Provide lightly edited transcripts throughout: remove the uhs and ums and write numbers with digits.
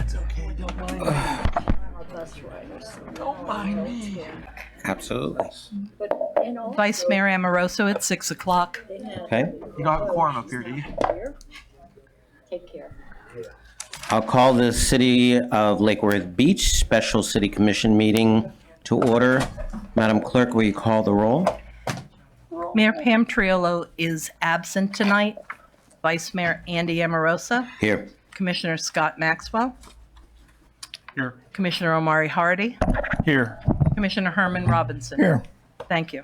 That's okay. Don't mind me. Our bus riders. Don't mind me. Absolutely. But, and also, Vice Mayor Amoroso at 6 o'clock. they have Okay. You don't have a quorum up here, do you? here. Take care. I'll call the City of Lake Worth Beach Special City Commission meeting to order. Madam Clerk, will you call the roll? Mayor Pam Triolo is absent tonight. Vice Mayor Andy Amorosa. Here. Commissioner Scott Maxwell. Here. Commissioner Omari Hardy. Here. Commissioner Herman Robinson. Here. Thank you.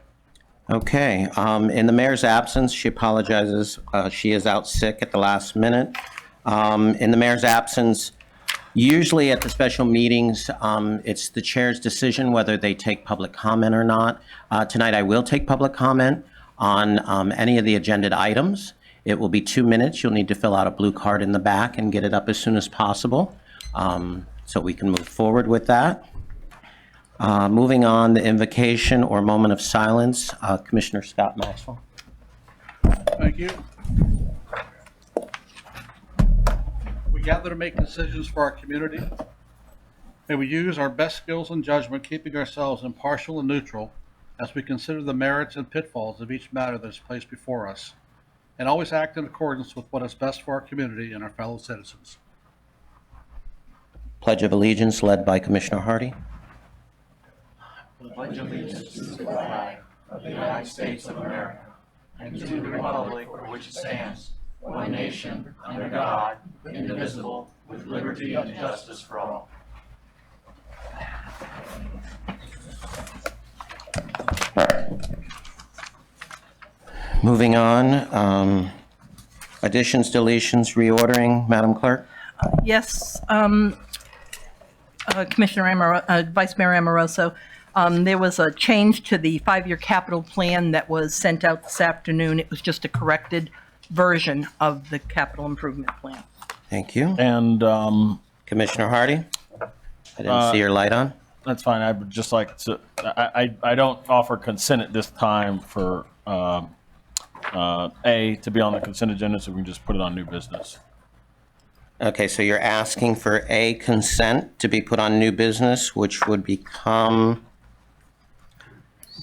Okay. In the mayor's absence, she apologizes. She is out sick at the last minute. In the mayor's absence, usually at the special meetings, it's the chair's decision whether they take public comment or not. Tonight, I will take public comment on any of the agenda items. It will be 2 minutes. You'll need to fill out a blue card in the back and get it up as soon as possible so we can move forward with that. Moving on, the invocation or moment of silence, Commissioner Scott Maxwell. Thank you. We gather to make decisions for our community. May we use our best skills and judgment, keeping ourselves impartial and neutral as we consider the merits and pitfalls of each matter that is placed before us, and always act in accordance with what is best for our community and our fellow citizens. Pledge of Allegiance led by Commissioner Hardy. Pledge allegiance to the flag of the United States of America and to the republic for which it stands, one nation, under God, indivisible, with liberty and justice for all. Moving on, additions, deletions, reordering, Madam Clerk? Yes, Vice Mayor Amoroso, there was a change to the 5-year capital plan that was sent out this afternoon. It was just a corrected version of the capital improvement plan. Thank you. And Commissioner Hardy? I didn't see your light on. that's fine. I would just like to, I don't offer consent at this time for A, to be on the consent agenda, so we can just put it on new business. Okay, so you're asking for a consent to be put on new business, which would become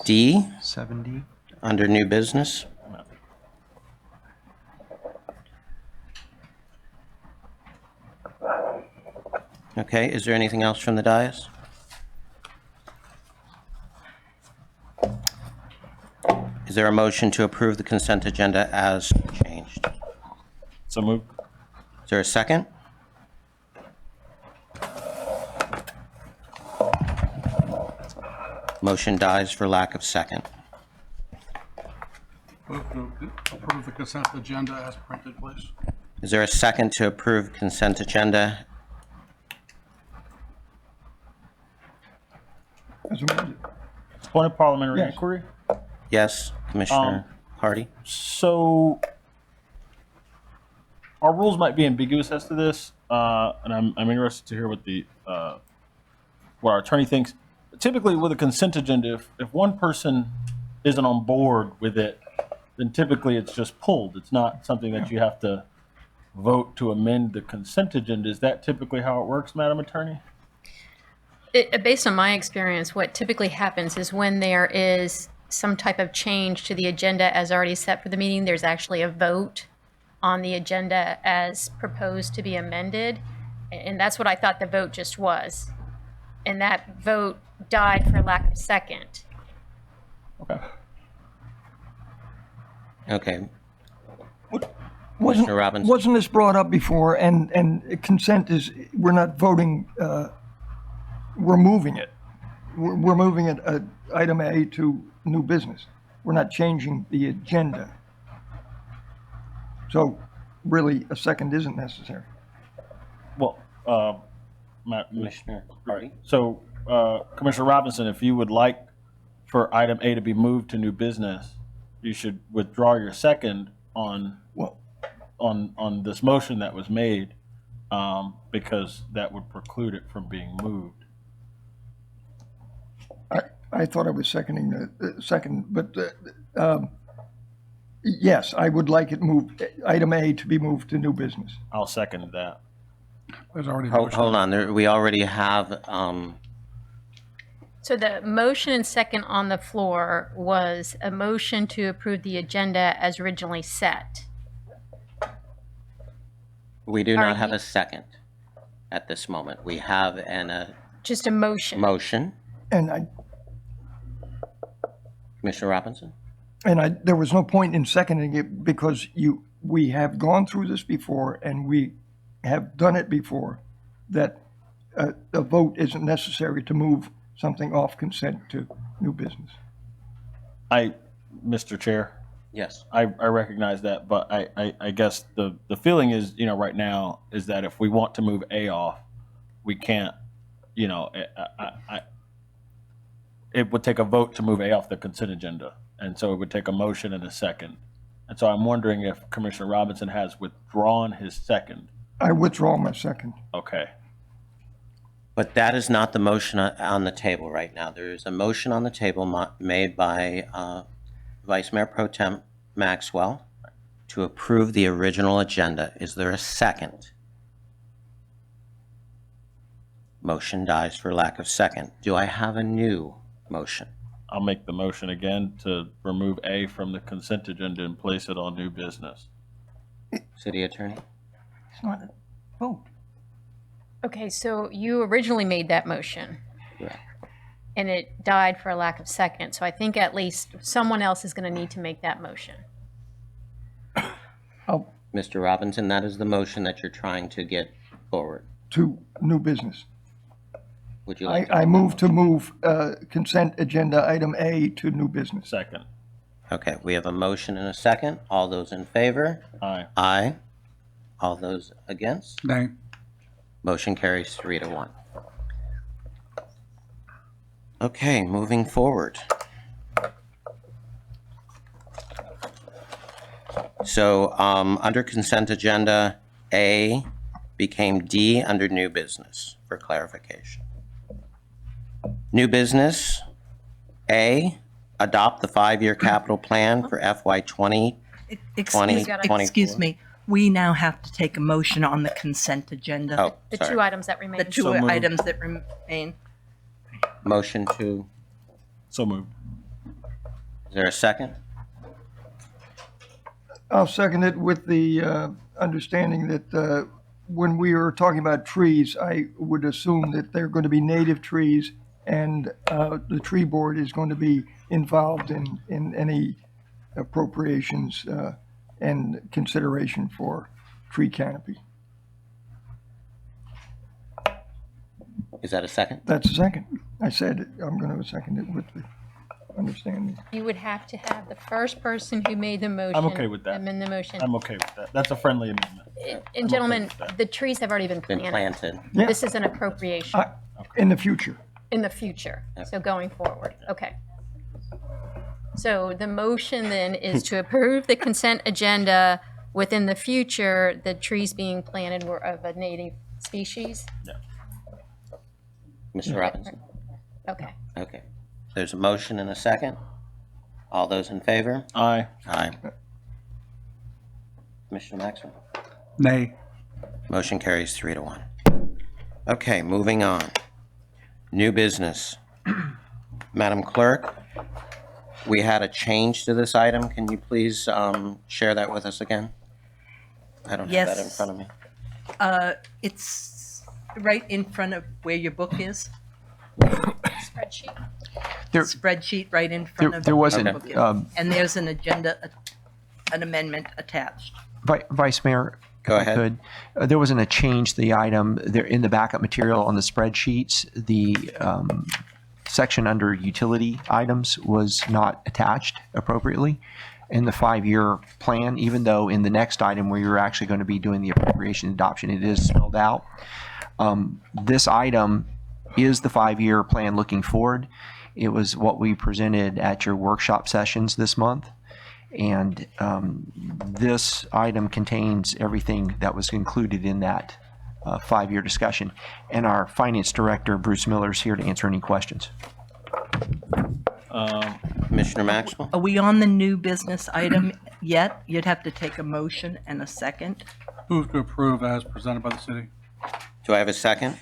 D 70. under new business. Okay, is there anything else from the dais? Is there a motion to approve the consent agenda as changed? So move. Is there a second? Motion dies for lack of second. Move to approve the consent agenda as printed, please. Is there a second to approve consent agenda? As amended. Point of parliamentary Yes. inquiry. Yes, Commissioner Hardy? So our rules might be ambiguous as to this, and I'm interested to hear what the what our attorney thinks. Typically, with a consent agenda, if one person isn't on board with it, then typically it's just pulled. It's not something that you have to vote to amend the consent agenda. Is that typically how it works, Madam Attorney? Based on my experience, what typically happens is when there is some type of change to the agenda as already set for the meeting, there's actually a vote on the agenda as proposed to be amended. And that's what I thought the vote just was. And that vote died for lack of second. Okay. Okay. Commissioner Robinson? Wasn't this brought up before, and consent is, we're not voting, we're moving it. We're moving it, item A to new business. We're not changing the agenda. So really, a second isn't necessary. Well, Commissioner Hardy? so Commissioner Robinson, if you would like for item A to be moved to new business, you should withdraw your second on Well, on this motion that was made, because that would preclude it from being moved. I thought I was seconding the second, but yes, I would like it moved, item A to be moved to new business. I'll second that. There's already a Hold motion. hold on, we already have, So the motion and second on the floor was a motion to approve the agenda as originally set. we do Are not have you- a second at this moment. We have a Just a motion. motion. And Commissioner Robinson? there was no point in seconding it because we have gone through this before and we have done it before, that a vote isn't necessary to move something off consent to new business. Mr. Chair, Yes. I recognize that, but I guess the feeling is, right now is that if we want to move A off, we can't, it would take a vote to move A off the consent agenda. And so it would take a motion and a second. And so I'm wondering if Commissioner Robinson has withdrawn his second. I withdraw my second. Okay. But that is not the motion on the table right now. There is a motion on the table made by Vice Mayor Pro Tem Maxwell to approve the original agenda. Is there a second? Motion dies for lack of second. Do I have a new motion? I'll make the motion again to remove A from the consent agenda and place it on new business. City Attorney? It's not a vote. Okay, so you originally made that motion. Correct. And it died for a lack of second. So I think at least someone else is going to need to make that motion. Mr. Robinson, that is the motion that you're trying to get forward. To new business. Would you like to? I move to move consent agenda item A to new business. Second. Okay, we have a motion and a second. All those in favor? Aye. Aye. All those against? Nay. Motion carries 3-1. Okay, moving forward. So, under consent agenda, A became D under new business, for clarification. New business, A, adopt the 5-year capital plan for FY 20. Excuse me, we now have to take a motion on the consent agenda. Oh, The sorry. two items that remain. The two So moved. items that remain. Motion to, So moved. is there a second? I'll second it with the understanding that when we are talking about trees, I would assume that they're going to be native trees and the tree board is going to be involved in any appropriations and consideration for tree canopy. Is that a second? That's a second. I said it. I'm going to second it with the understanding. You would have to have the first person who made the motion. I'm okay with that. Amend the motion. I'm okay with that. That's a friendly amendment. And gentlemen, with that. the trees have already been Been planted. planted. Yeah. This is an appropriation In the future. in the future, so going forward. Okay. So the motion then is to approve the consent agenda within the future, the trees being planted were of a native species. Mr. Robinson? Okay. Okay. There's a motion and a second. All those in favor? Aye. Aye. Commissioner Maxwell? Nay. Motion carries 3-1. Okay, moving on. New business. Madam Clerk, we had a change to this item. Can you please share that with us again? I don't have that in Yes. front of me. It's right in front of where your book is. Spreadsheet. There- Spreadsheet right in front of. there was where an, your book is. um, And there's an agenda, an amendment attached. Vice Mayor, if Go I ahead. could, there wasn't a change to the item there in the backup material on the spreadsheets. The section under utility items was not attached appropriately in the 5-year plan, even though in the next item where you're actually going to be doing the appropriation adoption, it is spelled out. This item is the 5-year plan looking forward. It was what we presented at your workshop sessions this month. And this item contains everything that was included in that 5-year discussion. And our finance director, Bruce Miller, is here to answer any questions. Commissioner Maxwell? Are we on the new business item yet? You'd have to take a motion and a second. Move to approve as presented by the city. Do I have a second?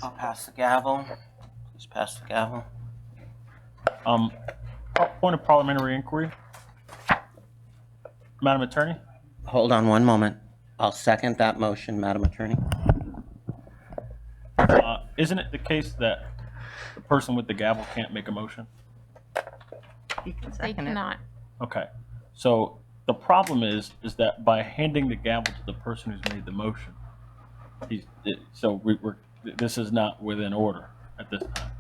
I'll pass the gavel. Please pass the gavel. Point of parliamentary inquiry. Madam Attorney? Hold on one moment. I'll second that motion, Madam Attorney. Isn't it the case that the person with the gavel can't make a motion? You can They second it. cannot. Okay. So the problem is that by handing the gavel to the person who's made the motion, this is not within order at this time.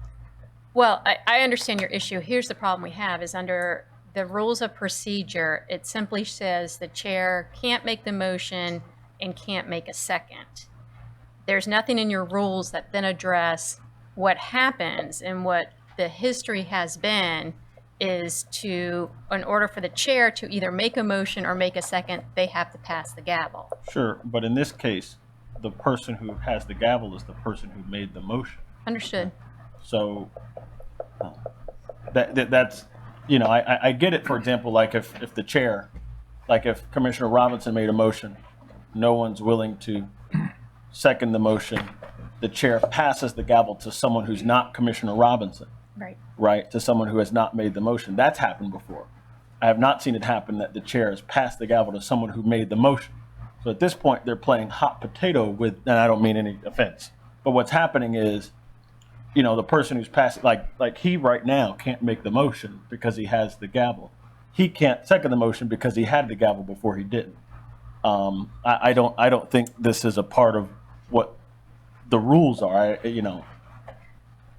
Well, I understand your issue. Here's the problem we have is under the rules of procedure, it simply says the chair can't make the motion and can't make a second. There's nothing in your rules that then address what happens, and what the history has been is to, in order for the chair to either make a motion or make a second, they have to pass the gavel. Sure, but in this case, the person who has the gavel is the person who made the motion. Understood. So that's, you know, I get it. For example, like if the chair, like if Commissioner Robinson made a motion, no one's willing to second the motion, the chair passes the gavel to someone who's not Commissioner Robinson, Right. right? To someone who has not made the motion. That's happened before. I have not seen it happen that the chair has passed the gavel to someone who made the motion. So at this point, they're playing hot potato with, and I don't mean any offense, but what's happening is, you know, the person who's passing, like he right now can't make the motion because he has the gavel. He can't second the motion because he had the gavel before he didn't. I don't think this is a part of what the rules are. You know.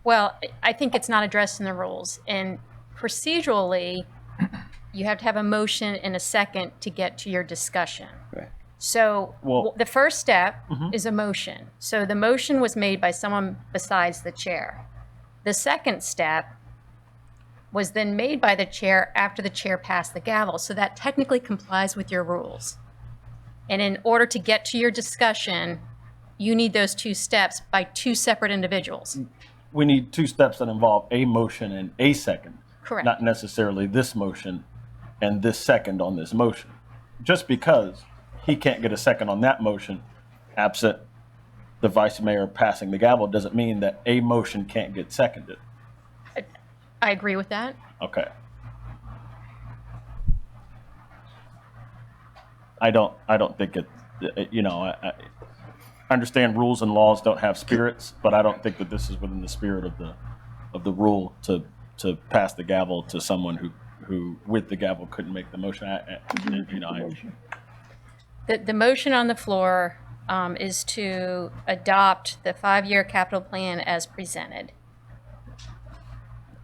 Well, I think it's not addressed in the rules. And procedurally, you have to have a motion and a second to get to your discussion. Right. So Well- the first step is a motion. So the motion was made by someone besides the chair. The second step was then made by the chair after the chair passed the gavel. So that technically complies with your rules. And in order to get to your discussion, you need those two steps by two separate individuals. We need two steps that involve a motion and a second. Correct. Not necessarily this motion and this second on this motion. Just because he can't get a second on that motion, absent the vice mayor passing the gavel, doesn't mean that a motion can't get seconded. I agree with that. Okay. I don't think it, you know, I understand rules and laws don't have spirits, but I don't think that this is within the spirit of the rule to pass the gavel to someone who with the gavel couldn't make the motion. The motion on the floor is to adopt the 5-year capital plan as presented.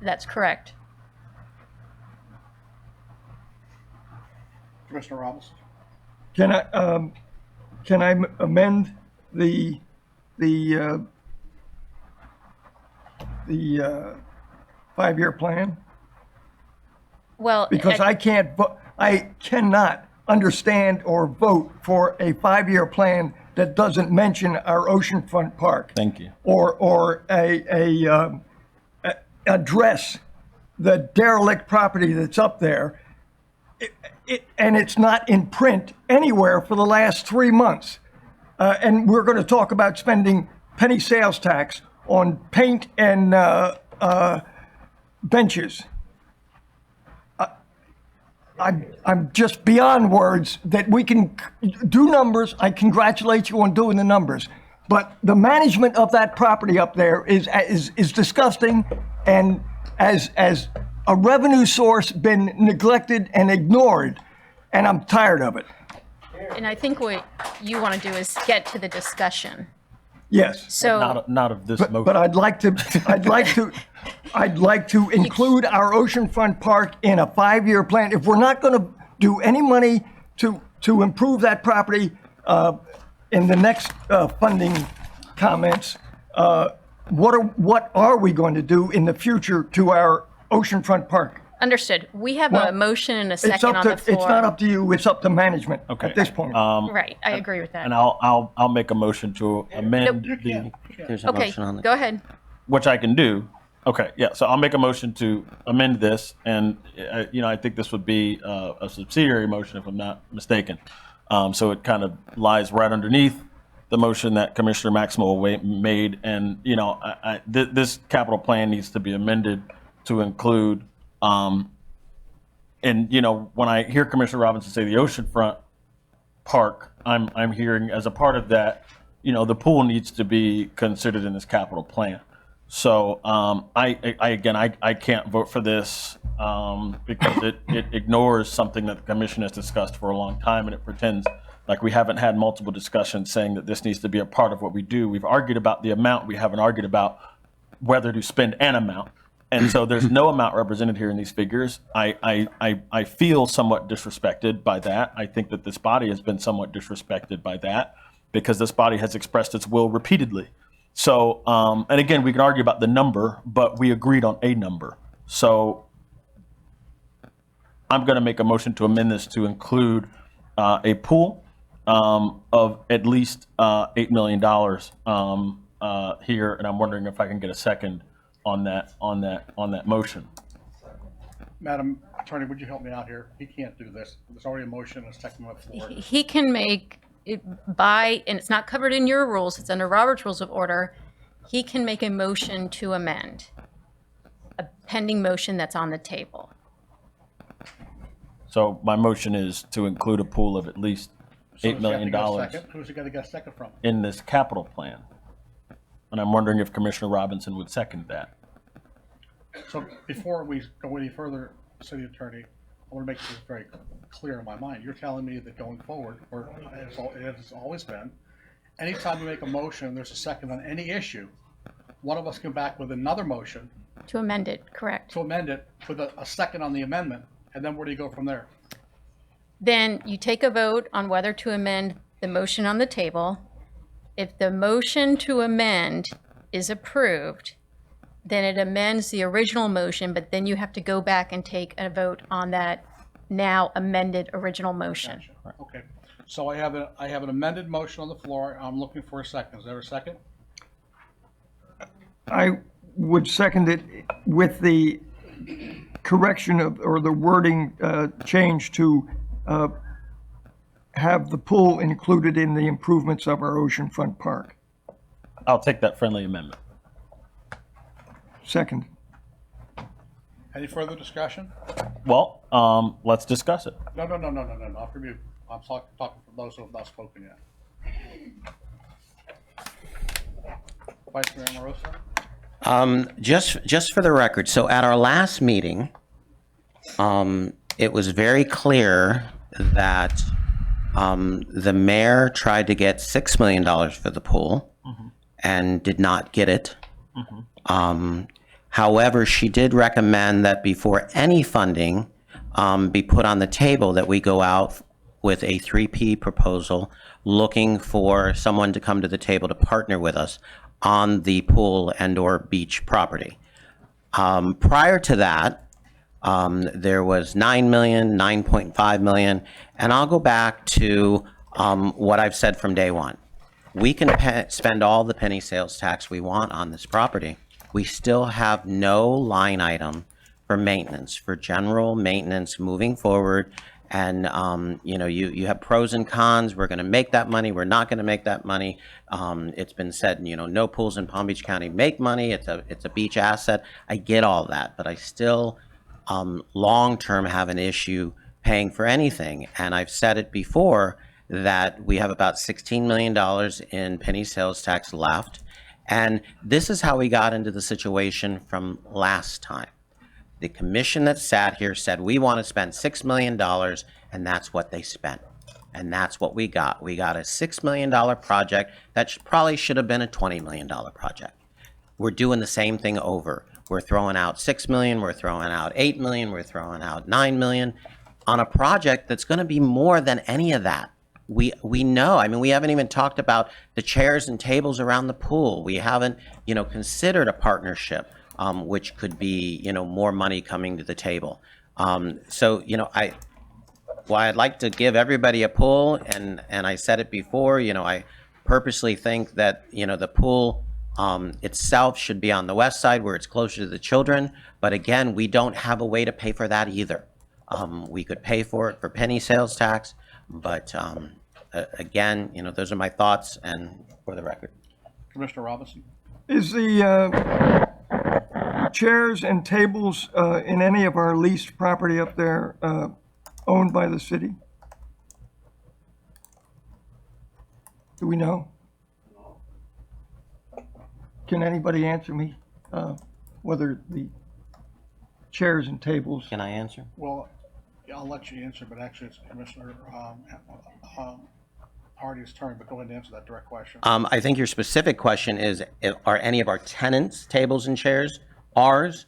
That's correct. Commissioner Robinson? Can I amend the 5-year plan? Well, Because I cannot understand or vote for a 5-year plan that doesn't mention our oceanfront park. Thank you. Or address the derelict property that's up there. And it's not in print anywhere for the last 3 months. And we're going to talk about spending penny sales tax on paint and benches. I'm just beyond words that we can do numbers. I congratulate you on doing the numbers. But the management of that property up there is disgusting, and as a revenue source been neglected and ignored, and I'm tired of it. and I think what you want to do is get to the discussion. Yes. So, Not of this motion. But I'd like to include our oceanfront park in a 5-year plan. If we're not going to do any money to improve that property in the next funding comments, what are we going to do in the future to our oceanfront park? understood. We have Well, a motion and a It's second on the floor. It's not up to you. It's up to management Okay. at this point. Right, I agree with that. And I'll make a motion to amend You the, can't. There's a Okay, motion on the. go ahead. which I can do, Okay, yeah, so I'll make a motion to amend this, and, I think this would be a subsidiary motion if I'm not mistaken. So it kind of lies right underneath the motion that Commissioner Maxwell made, and, this capital plan needs to be amended to include, and, when I hear Commissioner Robinson say the oceanfront park, I'm hearing as a part of that, the pool needs to be considered in this capital plan. So I can't vote for this because it ignores something that the commission has discussed for a long time, and it pretends like we haven't had multiple discussions saying that this needs to be a part of what we do. We've argued about the amount. We haven't argued about whether to spend an amount. And so there's no amount represented here in these figures. I feel somewhat disrespected by that. I think that this body has been somewhat disrespected by that because this body has expressed its will repeatedly. So, and again, we can argue about the number, but we agreed on a number. So I'm going to make a motion to amend this to include a pool of at least $8 million here. And I'm wondering if I can get a second on that motion. Madam Attorney, would you help me out here? He can't do this. There's already a motion and a second on the floor. He can make it and it's not covered in your rules, it's under Robert's Rules of Order. He can make a motion to amend a pending motion that's on the table. So my motion is to include a pool of at least $8 million Who's he got to get a second from? in this capital plan. And I'm wondering if Commissioner Robinson would second that. So before we go any further, City Attorney, I want to make this very clear in my mind. You're telling me that going forward, or it has always been, anytime we make a motion, there's a second on any issue, one of us come back with another motion To amend it, correct. to amend it with a second on the amendment, and then where do you go from there? Then you take a vote on whether to amend the motion on the table. If the motion to amend is approved, then it amends the original motion, but then you have to go back and take a vote on that now amended original motion. Gotcha. Okay, so I have an amended motion on the floor. I'm looking for a second. Is there a second? I would second it with the correction of, or the wording change to have the pool included in the improvements of our oceanfront park. I'll take that friendly amendment. Second. Any further discussion? Well, let's discuss it. No, not from you. I'm talking from those who have not spoken yet. Vice Mayor Amoroso? Just for the record, so at our last meeting, it was very clear that the mayor tried to get $6 million for the pool and did not get it. However, she did recommend that before any funding be put on the table, that we go out with a 3P proposal looking for someone to come to the table to partner with us on the pool and or beach property. Prior to that, there was 9 million, 9.5 million, and I'll go back to what I've said from day one. We can spend all the penny sales tax we want on this property. We still have no line item for maintenance, for general maintenance moving forward. And, you have pros and cons. We're going to make that money. We're not going to make that money. It's been said, no pools in Palm Beach County make money. It's a beach asset. I get all that, but I still long-term have an issue paying for anything. And I've said it before that we have about $16 million in penny sales tax left. And this is how we got into the situation from last time. The commission that sat here said, we want to spend $6 million, and that's what they spent. And that's what we got. We got a $6 million project that probably should have been a $20 million project. We're doing the same thing over. We're throwing out $6 million, we're throwing out $8 million, we're throwing out $9 million on a project that's going to be more than any of that. We know, we haven't even talked about the chairs and tables around the pool. We haven't, considered a partnership, which could be, more money coming to the table. I'd like to give everybody a pool, and I said it before, I purposely think that, the pool itself should be on the west side where it's closer to the children. But again, we don't have a way to pay for that either. We could pay for it for penny sales tax, but again, those are my thoughts and for the record. Commissioner Robinson? Is the chairs and tables in any of our leased property up there owned by the city? Do we know? Can anybody answer me whether the chairs and tables? Can I answer? Well, yeah, I'll let you answer, but actually it's Commissioner Hardy's turn, but go ahead and answer that direct question. I think your specific question is, are any of our tenants' tables and chairs ours?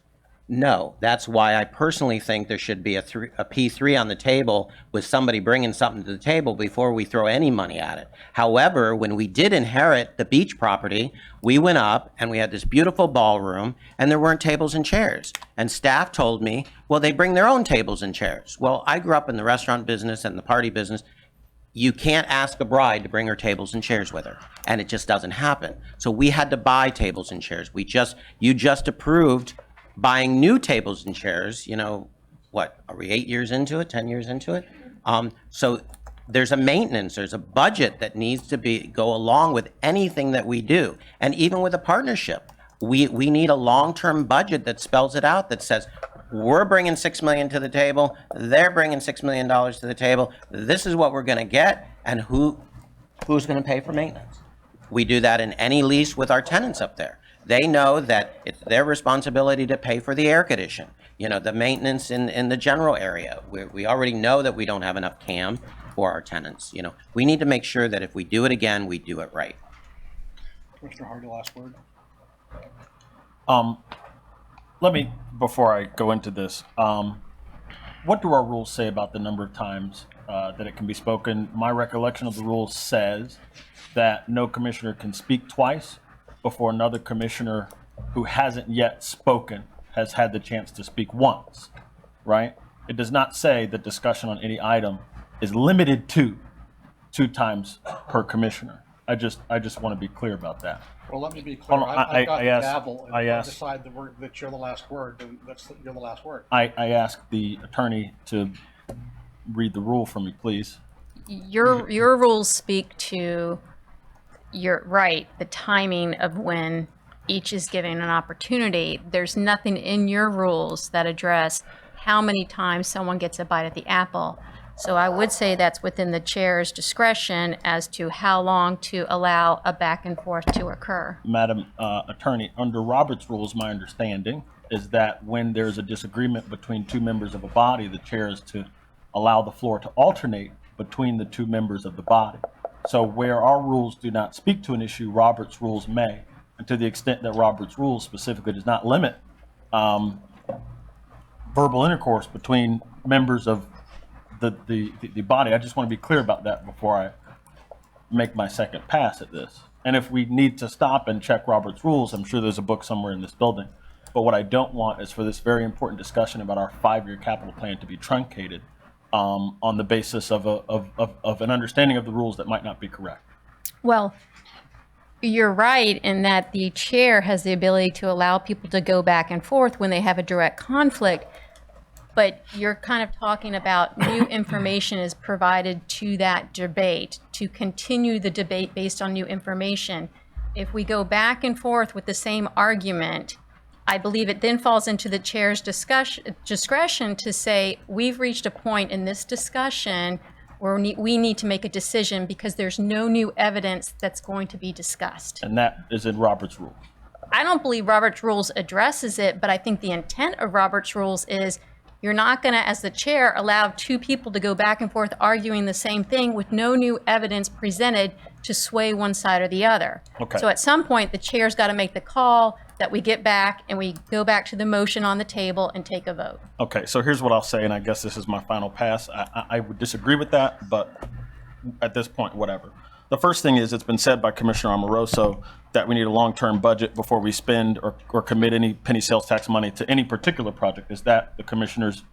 No. That's why I personally think there should be a P3 on the table with somebody bringing something to the table before we throw any money at it. However, when we did inherit the beach property, we went up and we had this beautiful ballroom and there weren't tables and chairs. And staff told me, well, they bring their own tables and chairs. Well, I grew up in the restaurant business and the party business. You can't ask a bride to bring her tables and chairs with her, and it just doesn't happen. So we had to buy tables and chairs. You just approved buying new tables and chairs, what, are we 8 years into it, 10 years into it? So there's a maintenance, there's a budget that needs to go along with anything that we do. And even with a partnership, we need a long-term budget that spells it out, that says, we're bringing $6 million to the table, they're bringing $6 million to the table, this is what we're gonna get, and who's gonna pay for maintenance? We do that in any lease with our tenants up there. They know that it's their responsibility to pay for the air condition, the maintenance in the general area. We already know that we don't have enough CAM for our tenants. We need to make sure that if we do it again, we do it right. Commissioner Hardy, last word. Let me, before I go into this, what do our rules say about the number of times that it can be spoken? My recollection of the rules says that no commissioner can speak twice before another commissioner who hasn't yet spoken has had the chance to speak once, right? It does not say that discussion on any item is limited to 2 times per commissioner. I just want to be clear about that. Well, let me be clear. Hold on, I got I the asked- gavel, and I if I asked- decide that you're the last word, then you're the last word. I asked the attorney to read the rule for me, please. Your rules speak to, you're right, the timing of when each is given an opportunity. There's nothing in your rules that address how many times someone gets a bite at the apple. So I would say that's within the chair's discretion as to how long to allow a back and forth to occur. Madam Attorney, under Robert's rules, my understanding is that when there's a disagreement between 2 members of a body, the chair is to allow the floor to alternate between the 2 members of the body. So where our rules do not speak to an issue, Robert's rules may. And to the extent that Robert's rules specifically does not limit verbal intercourse between members of the body, I just want to be clear about that before I make my second pass at this. And if we need to stop and check Robert's rules, I'm sure there's a book somewhere in this building. But what I don't want is for this very important discussion about our 5-year capital plan to be truncated on the basis of an understanding of the rules that might not be correct. Well, you're right in that the chair has the ability to allow people to go back and forth when they have a direct conflict. But you're kind of talking about new information is provided to that debate to continue the debate based on new information. If we go back and forth with the same argument, I believe it then falls into the chair's discretion to say, we've reached a point in this discussion where we need to make a decision because there's no new evidence that's going to be discussed. And that is in Robert's rules. I don't believe Robert's rules addresses it, but I think the intent of Robert's rules is you're not going to, as the chair, allow 2 people to go back and forth arguing the same thing with no new evidence presented to sway one side or the other. Okay. So at some point, the chair's got to make the call that we get back and we go back to the motion on the table and take a vote. Okay, so here's what I'll say, and I guess this is my final pass. I would disagree with that, but at this point, whatever. The first thing is, it's been said by Commissioner Amoroso that we need a long-term budget before we spend or commit any penny sales tax money to any particular project. Is that the commissioner's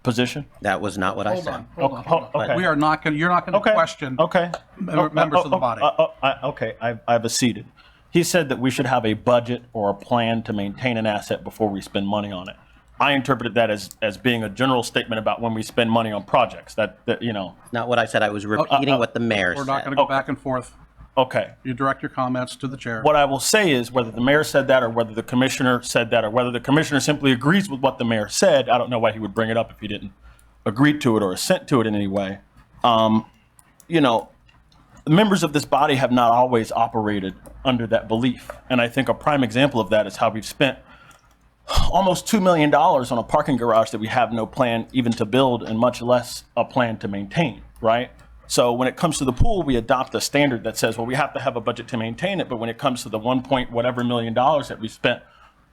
position? That was not what I said. Hold on. Okay. We are not going. You're not going to question Okay. members of the body. Okay, I've acceded. he said that we should have a budget or a plan to maintain an asset before we spend money on it. I interpreted that as being a general statement about when we spend money on projects. That you know. Not what I said. I was repeating what the mayor We're not said. going to go back and forth. Okay. You direct your comments to the chair. What I will say is whether the mayor said that or whether the commissioner said that or whether the commissioner simply agrees with what the mayor said, I don't know why he would bring it up if he didn't agree to it or assent to it in any way. You know, members of this body have not always operated under that belief. And I think a prime example of that is how we've spent almost $2 million on a parking garage that we have no plan even to build and much less a plan to maintain, right? So when it comes to the pool, we adopt a standard that says, well, we have to have a budget to maintain it. But when it comes to the $1 million that we spent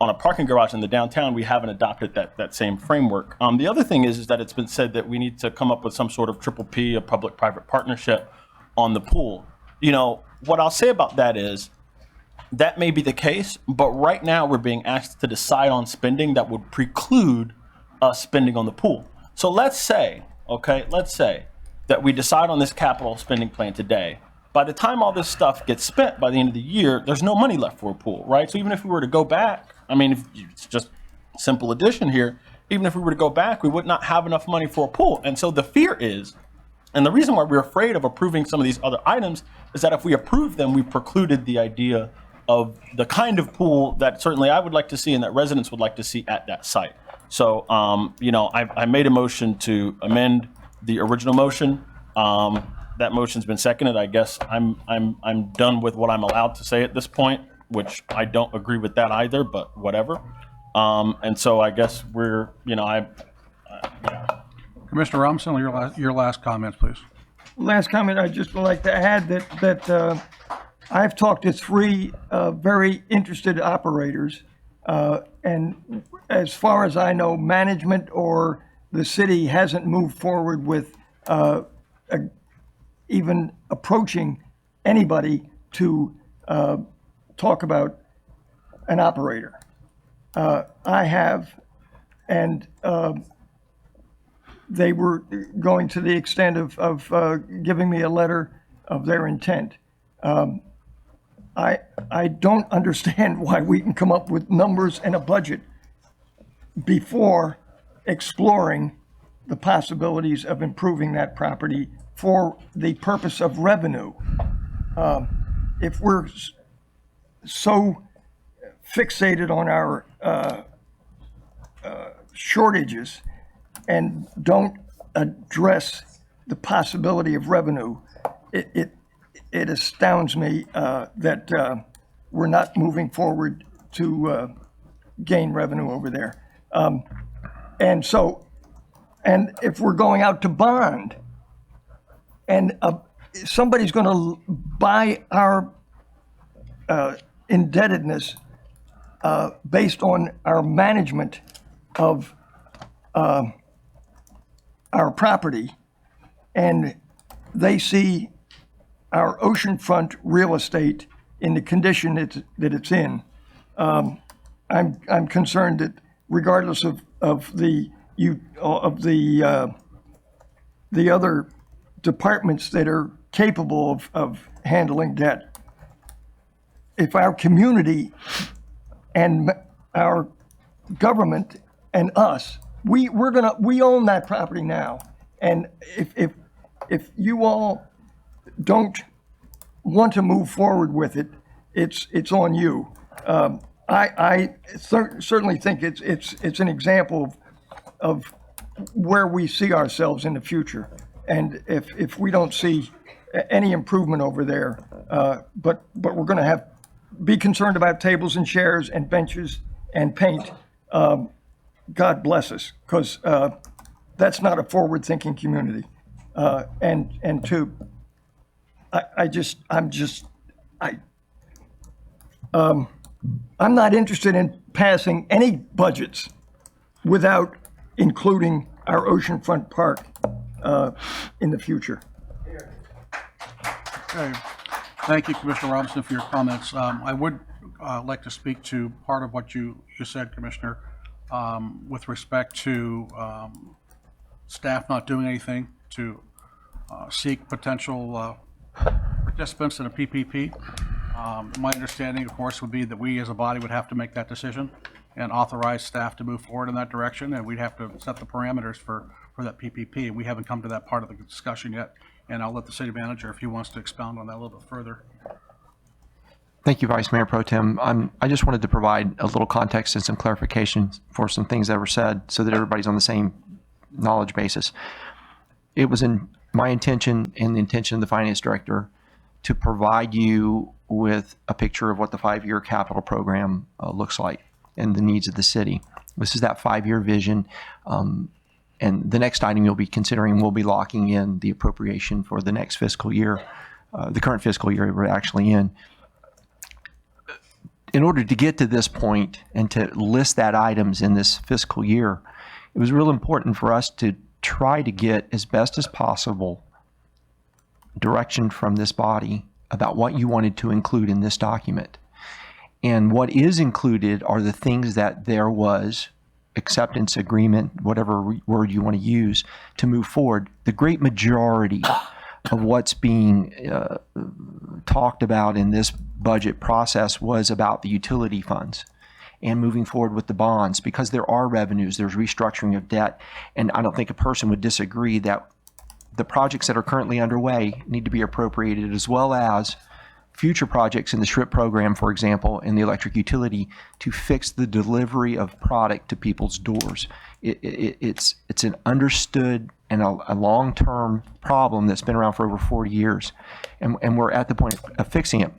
on a parking garage in the downtown, we haven't adopted that same framework. The other thing is that it's been said that we need to come up with some sort of triple P, a public-private partnership on the pool. You know, what I'll say about that is that may be the case, but right now we're being asked to decide on spending that would preclude us spending on the pool. So let's say that we decide on this capital spending plan today. By the time all this stuff gets spent by the end of the year, there's no money left for a pool, right? So even if we were to go back, I mean, if it's just simple addition here, even if we were to go back, we would not have enough money for a pool. And so the fear is, and the reason why we're afraid of approving some of these other items is that if we approve them, we precluded the idea of the kind of pool that certainly I would like to see and that residents would like to see at that site. So, you know, I made a motion to amend the original motion. That motion's been seconded. I guess I'm done with what I'm allowed to say at this point, which I don't agree with that either, but whatever. And so I guess we're, you know, Commissioner Robinson, your last comments, please. Last comment, I'd just like to add that I've talked to three very interested operators, and as far as I know, management or the city hasn't moved forward with even approaching anybody to talk about an operator. I have, and they were going to the extent of giving me a letter of their intent. I don't understand why we can come up with numbers and a budget before exploring the possibilities of improving that property for the purpose of revenue. If we're so fixated on our shortages and don't address the possibility of revenue, it astounds me that we're not moving forward to gain revenue over there. And if we're going out to bond, and somebody's going to buy our indebtedness based on our management of our property, and they see our oceanfront real estate in the condition that it's in, I'm concerned that regardless of the other departments that are capable of handling debt, if our community and our government and us, we own that property now, and if you all don't want to move forward with it, it's on you. I certainly think it's an example of where we see ourselves in the future, and if we don't see any improvement over there, but we're going to be concerned about tables and chairs and benches and paint. God bless us, because that's not a forward-thinking community. And two, I'm not interested in passing any budgets without including our oceanfront park in the future. Okay. Thank you, Commissioner Robinson, for your comments. I would like to speak to part of what you said, Commissioner, with respect to staff not doing anything to seek potential participants in a PPP. My understanding, of course, would be that we as a body would have to make that decision and authorize staff to move forward in that direction, and we'd have to set the parameters for that PPP. We haven't come to that part of the discussion yet, and I'll let the city manager, if he wants to expound on that a little bit further. Thank you, Vice Mayor Pro Tem. I just wanted to provide a little context and some clarification for some things that were said so that everybody's on the same knowledge basis. It was in my intention and the intention of the finance director to provide you with a picture of what the 5-year capital program looks like and the needs of the city. This is that 5-year vision. And the next item you'll be considering will be locking in the appropriation for the next fiscal year, the current fiscal year we're actually in. In order to get to this point and to list that items in this fiscal year, it was real important for us to try to get as best as possible direction from this body about what you wanted to include in this document. And what is included are the things that there was acceptance agreement, whatever word you want to use, to move forward. The great majority of what's being talked about in this budget process was about the utility funds and moving forward with the bonds, because there are revenues, there's restructuring of debt, and I don't think a person would disagree that the projects that are currently underway need to be appropriated, as well as future projects in the SHRIP program, for example, in the electric utility, to fix the delivery of product to people's doors. It's an understood and a long-term problem that's been around for over 40 years, and we're at the point of fixing it.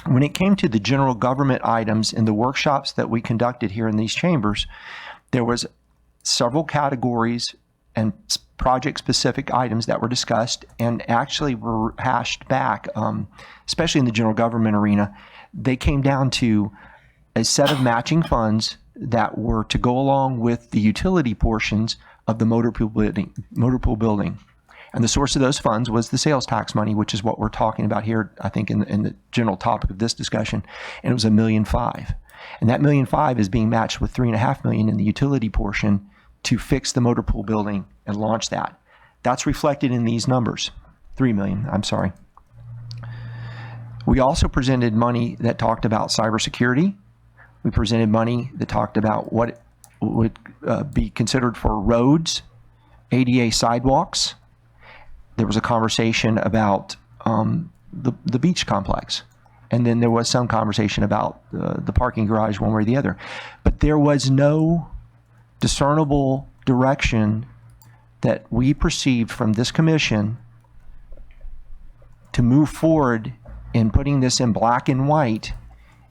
When it came to the general government items in the workshops that we conducted here in these chambers, there was several categories and project-specific items that were discussed and actually were hashed back, especially in the general government arena. They came down to a set of matching funds that were to go along with the utility portions of the motor pool building. And the source of those funds was the sales tax money, which is what we're talking about here, I think, in the general topic of this discussion. And it was $1.5 million. And that $1.5 million is being matched with $3.5 million in the utility portion to fix the motor pool building and launch that. That's reflected in these numbers. $3 million, I'm sorry. We also presented money that talked about cybersecurity. We presented money that talked about what would be considered for roads, ADA sidewalks. There was a conversation about the beach complex. And then there was some conversation about the parking garage one way or the other. But there was no discernible direction that we perceived from this commission to move forward in putting this in black and white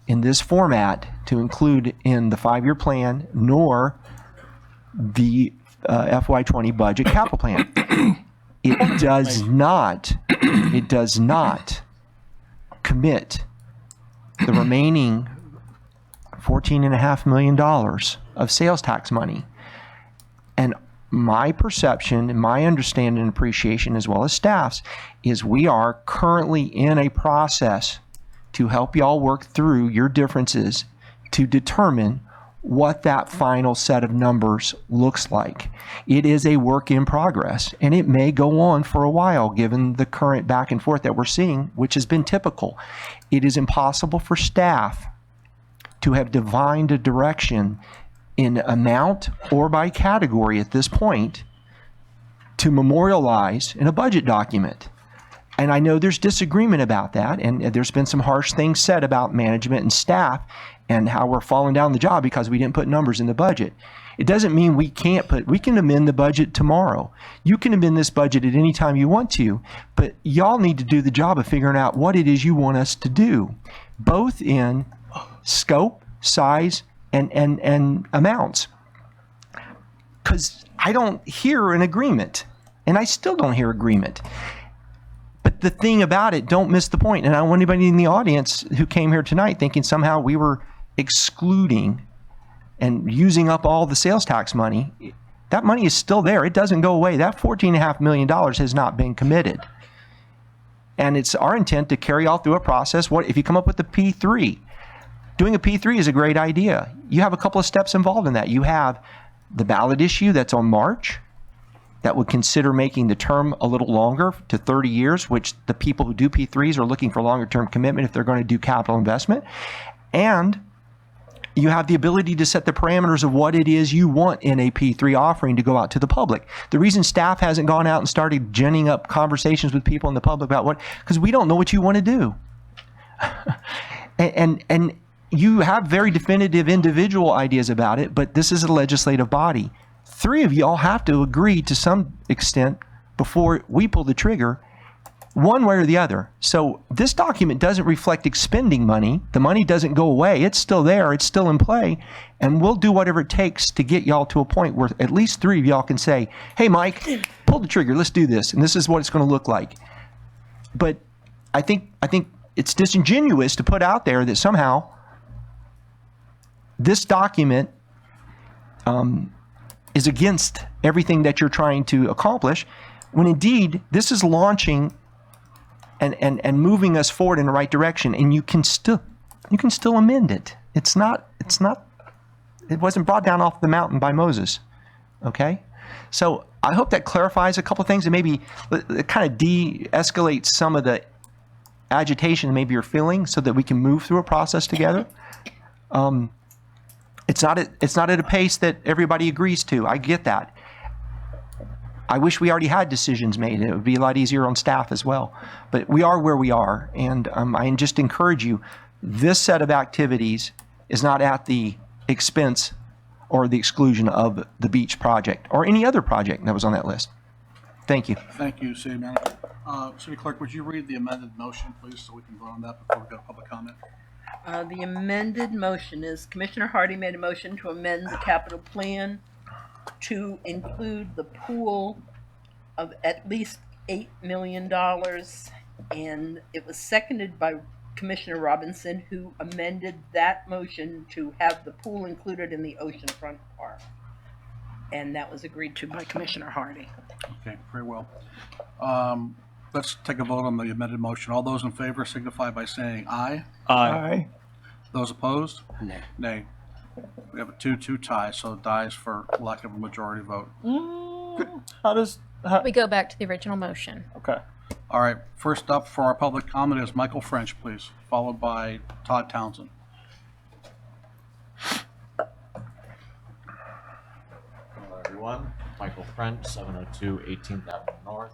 in this format to include in the 5-year plan, nor the FY20 budget capital plan. It does not commit the remaining $14.5 million of sales tax money. And my perception and my understanding and appreciation, as well as staff's, is we are currently in a process to help y'all work through your differences to determine what that final set of numbers looks like. It is a work in progress, and it may go on for a while given the current back and forth that we're seeing, which has been typical. It is impossible for staff to have divined a direction in amount or by category at this point to memorialize in a budget document. And I know there's disagreement about that, and there's been some harsh things said about management and staff and how we're falling down the job because we didn't put numbers in the budget. It doesn't mean we can amend the budget tomorrow. You can amend this budget at any time you want to, but y'all need to do the job of figuring out what it is you want us to do, both in scope, size, and amounts. Because I don't hear an agreement, and I still don't hear agreement. But the thing about it, don't miss the point, and I don't want anybody in the audience who came here tonight thinking somehow we were excluding and using up all the sales tax money. That money is still there. It doesn't go away. That $14.5 million has not been committed. And it's our intent to carry all through a process. What if you come up with the P3? Doing a P3 is a great idea. You have a couple of steps involved in that. You have the ballot issue that's on March. that would consider making the term a little longer to 30 years, which the people who do P3s are looking for longer term commitment if they're going to do capital investment. And you have the ability to set the parameters of what it is you want in a P3 offering to go out to the public. The reason staff hasn't gone out and started ginning up conversations with people in the public about because we don't know what you want to do. and you have very definitive individual ideas about it, but this is a legislative body. 3 of y'all have to agree to some extent before we pull the trigger, one way or the other. So this document doesn't reflect expending money. The money doesn't go away. It's still there. It's still in play. And we'll do whatever it takes to get y'all to a point where at least 3 of y'all can say, hey, Mike, pull the trigger. Let's do this. And this is what it's going to look like. But I think it's disingenuous to put out there that somehow this document is against everything that you're trying to accomplish, when indeed this is launching and moving us forward in the right direction, and you can still amend it. It wasn't brought down off the mountain by Moses. Okay? So I hope that clarifies a couple things and maybe it kind of de-escalates some of the agitation maybe you're feeling so that we can move through a process together. It's not at a pace that everybody agrees to. I get that. I wish we already had decisions made. It would be a lot easier on staff as well. But we are where we are, and I just encourage you, this set of activities is not at the expense or the exclusion of the beach project or any other project that was on that list. Thank you. Thank you, City Manager. City Clerk, would you read the amended motion, please, so we can vote on that before we go to public comment? The amended motion is Commissioner Hardy made a motion to amend the capital plan to include the pool of at least $8 million. And it was seconded by Commissioner Robinson, who amended that motion to have the pool included in the oceanfront park. And that was agreed to by Commissioner Hardy. Okay, very well. Let's take a vote on the amended motion. All those in favor signify by saying aye. Aye. Those opposed? Nay. Nay. We have a 2-2 tie, so it dies for lack of a majority vote. We go back to the original motion. Okay. All right, first up for our public comment is Michael French, please, followed by Todd Townsend. Hello, everyone. Michael French, 702 18th Avenue North.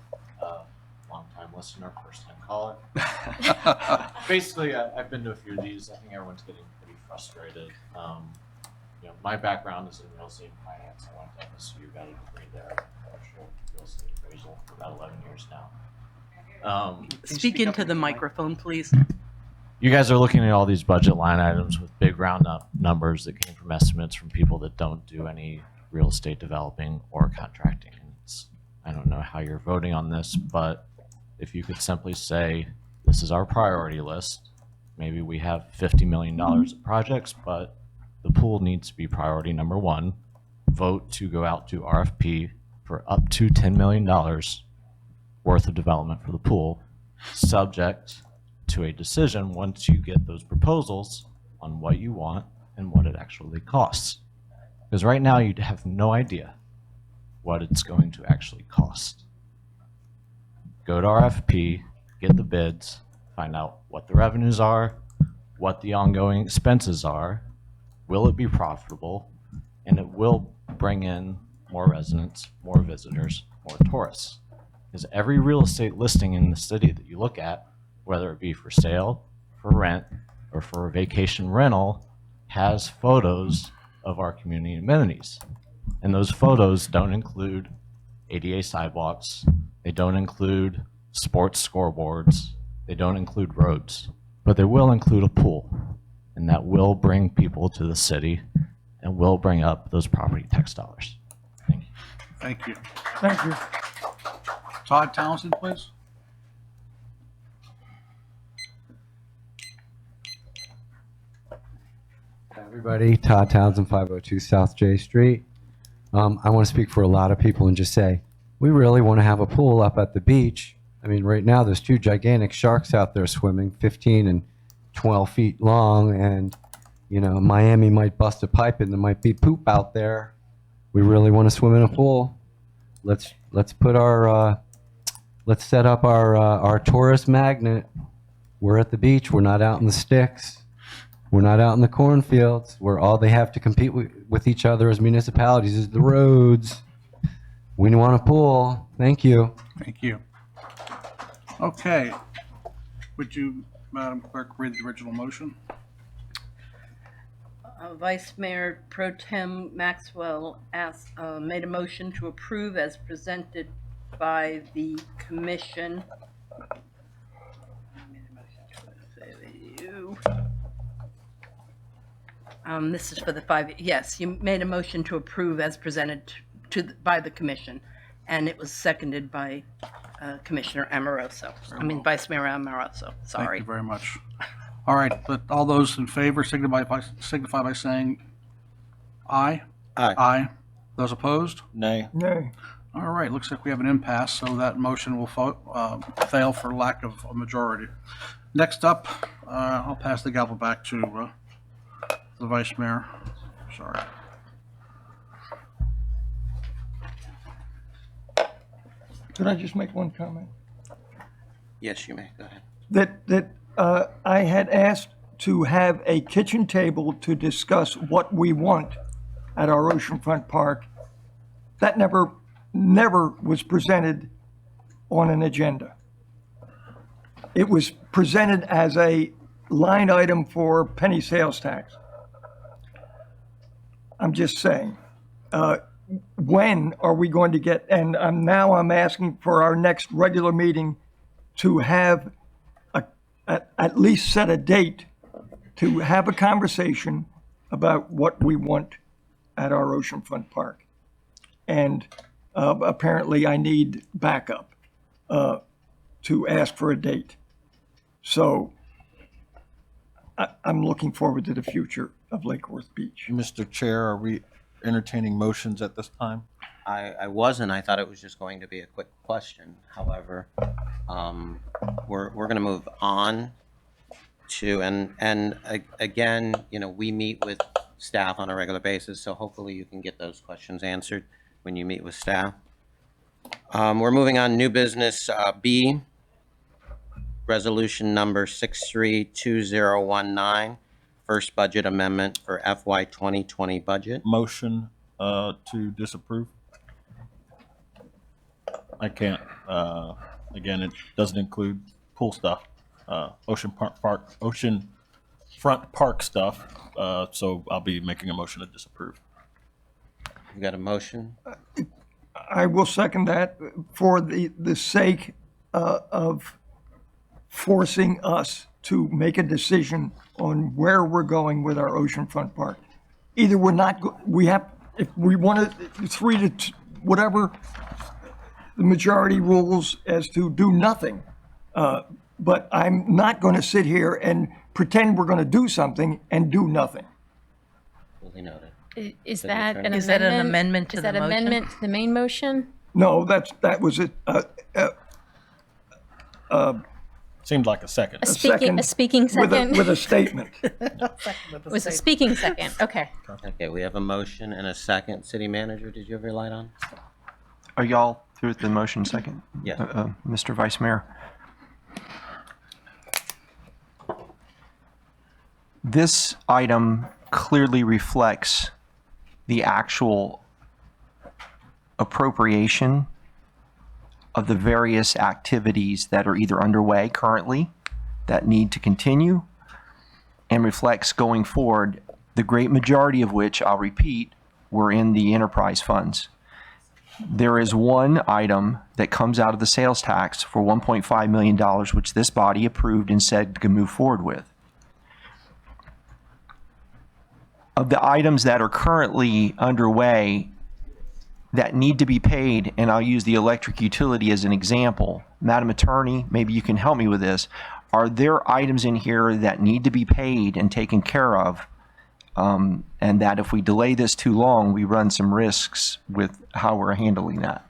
Long-time listener, first-time caller. Basically, I've been to a few of these. I think everyone's getting pretty frustrated. My background is in real estate and finance. I went to FSU, got a degree there, commercial real estate appraisal for about 11 years now. Speak into the microphone, please. You guys are looking at all these budget line items with big round up numbers that came from estimates from people that don't do any real estate developing or contracting. I don't know how you're voting on this, but if you could simply say, this is our priority list, maybe we have $50 million of projects, but the pool needs to be priority number 1. Vote to go out to RFP for up to $10 million worth of development for the pool, subject to a decision once you get those proposals on what you want and what it actually costs. Because right now you have no idea what it's going to actually cost. Go to RFP, get the bids, find out what the revenues are, what the ongoing expenses are, will it be profitable, and it will bring in more residents, more visitors, more tourists. Because every real estate listing in the city that you look at, whether it be for sale, for rent, or for a vacation rental, has photos of our community amenities. And those photos don't include ADA sidewalks, they don't include sports scoreboards, they don't include roads, but they will include a pool. And that will bring people to the city and will bring up those property tax dollars. Thank you. Thank you. Thank you. Todd Townsend, please. Hi, everybody, Todd Townsend, 502 South J Street. I want to speak for a lot of people and just say, we really want to have a pool up at the beach. I mean, right now there's 2 gigantic sharks out there swimming, 15 and 12 feet long, and Miami might bust a pipe and there might be poop out there. We really want to swim in a pool. let's put our let's set up our tourist magnet. We're at the beach. We're not out in the sticks. We're not out in the cornfields where all they have to compete with each other as municipalities is the roads. We want a pool. Thank you. Thank you. Okay. Would you, Madam Clerk, read the original motion? Vice Mayor Pro Tem Maxwell made a motion to approve as presented by the commission. This is for the 5, yes, you made a motion to approve as presented by the commission, and it was seconded by Commissioner Amoroso. Vice Mayor Amoroso, sorry. Thank you very much. All right, but all those in favor signify by saying aye. Aye. Aye. Those opposed? Nay. Nay. All right, looks like we have an impasse, so that motion will fail for lack of a majority. Next up, I'll pass the gavel back to the Vice Mayor. Sorry. Could I just make one comment? Yes, you may. Go ahead. That I had asked to have a kitchen table to discuss what we want at our oceanfront park. That never was presented on an agenda. It was presented as a line item for penny sales tax. I'm just saying, when are we going to get, and I'm asking for our next regular meeting to have at least set a date to have a conversation about what we want at our oceanfront park. And apparently I need backup to ask for a date. So I'm looking forward to the future of Lake Worth Beach. Mr. Chair, are we entertaining motions at this time? I wasn't. I thought it was just going to be a quick question. However, we're going to move on to, and again, we meet with staff on a regular basis, so hopefully you can get those questions answered when you meet with staff. We're moving on, new business B, resolution number 632019, first budget amendment for FY 2020 budget. Motion to disapprove. I can't. Again, it doesn't include pool stuff, oceanfront park stuff. So I'll be making a motion to disapprove. You got a motion? I will second that for the sake of forcing us to make a decision on where we're going with our oceanfront park. Either we're not, we have, if we want to, 3 to whatever the majority rules as to do nothing. But I'm not going to sit here and pretend we're going to do something and do nothing. Duly noted. Is that an amendment? Is that an amendment to Is the that motion? amendment to the main motion? No, that was it. Seemed like a second. A speaking second? With a statement. It was a speaking second, okay. Okay, we have a motion and a second. City Manager, did you have your light on? Are y'all through with the motion second? Yes. Mr. Vice Mayor? This item clearly reflects the actual appropriation of the various activities that are either underway currently that need to continue and reflects going forward, the great majority of which, I'll repeat, were in the enterprise funds. There is one item that comes out of the sales tax for $1.5 million, which this body approved and said to move forward with. Of the items that are currently underway that need to be paid, and I'll use the electric utility as an example, Madam Attorney, maybe you can help me with this. Are there items in here that need to be paid and taken care of, and that if we delay this too long, we run some risks with how we're handling that?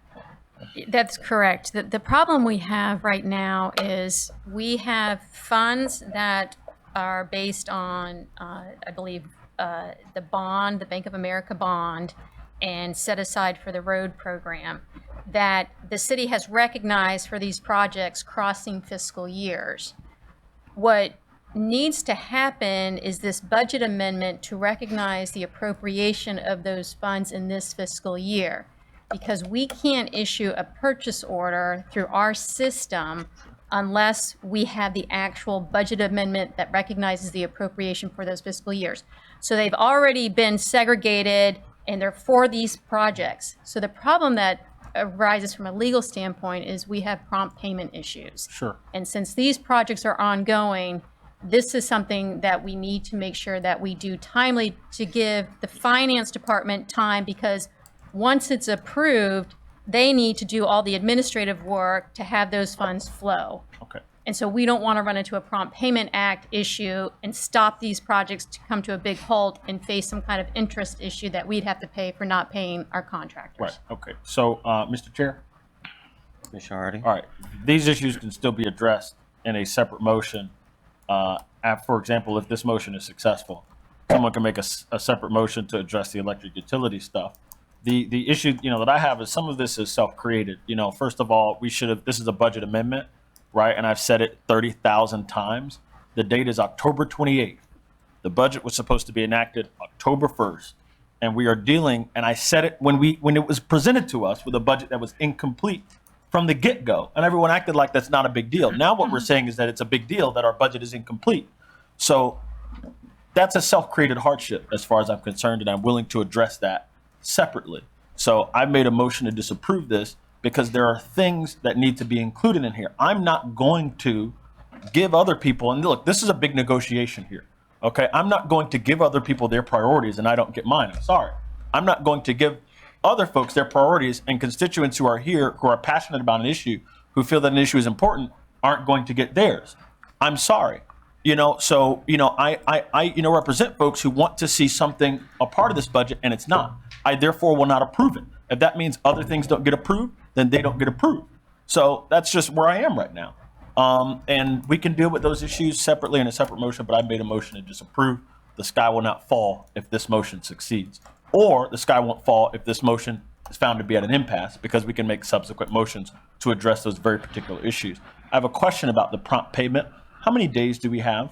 That's correct. The problem we have right now is we have funds that are based on, I believe, the bond, the Bank of America bond, and set aside for the road program. that the city has recognized for these projects crossing fiscal years. What needs to happen is this budget amendment to recognize the appropriation of those funds in this fiscal year, because we can't issue a purchase order through our system unless we have the actual budget amendment that recognizes the appropriation for those fiscal years. So they've already been segregated and they're for these projects. So the problem that arises from a legal standpoint is we have prompt payment issues. Sure. And since these projects are ongoing, this is something that we need to make sure that we do timely to give the finance department time, because once it's approved, they need to do all the administrative work to have those funds flow. Okay. And so we don't want to run into a Prompt Payment Act issue and stop these projects to come to a big halt and face some kind of interest issue that we'd have to pay for not paying our contractors. Right. Okay. So, Mr. Chair. Commissioner Hardy? All right. These issues can still be addressed in a separate motion. For example, if this motion is successful, someone can make a separate motion to address the electric utility stuff. The issue, that I have is some of this is self-created. First of all, this is a budget amendment, right? And I've said it 30,000 times. The date is October 28th. The budget was supposed to be enacted October 1st. And we are dealing, and I said it when it was presented to us, with a budget that was incomplete from the get-go. And everyone acted like that's not a big deal. Now what we're saying is that it's a big deal that our budget is incomplete. So that's a self-created hardship as far as I'm concerned, and I'm willing to address that separately. So I made a motion to disapprove this because there are things that need to be included in here. I'm not going to give other people, and look, this is a big negotiation here, okay? I'm not going to give other people their priorities and I don't get mine. I'm sorry. I'm not going to give other folks their priorities, and constituents who are here, who are passionate about an issue, who feel that an issue is important, aren't going to get theirs. I'm sorry. I represent folks who want to see something a part of this budget, and it's not. I therefore will not approve it. If that means other things don't get approved, then they don't get approved. So that's just where I am right now. And we can deal with those issues separately in a separate motion, but I made a motion to disapprove. The sky will not fall if this motion succeeds. Or the sky won't fall if this motion is found to be at an impasse, because we can make subsequent motions to address those very particular issues. I have a question about the prompt payment. How many days do we have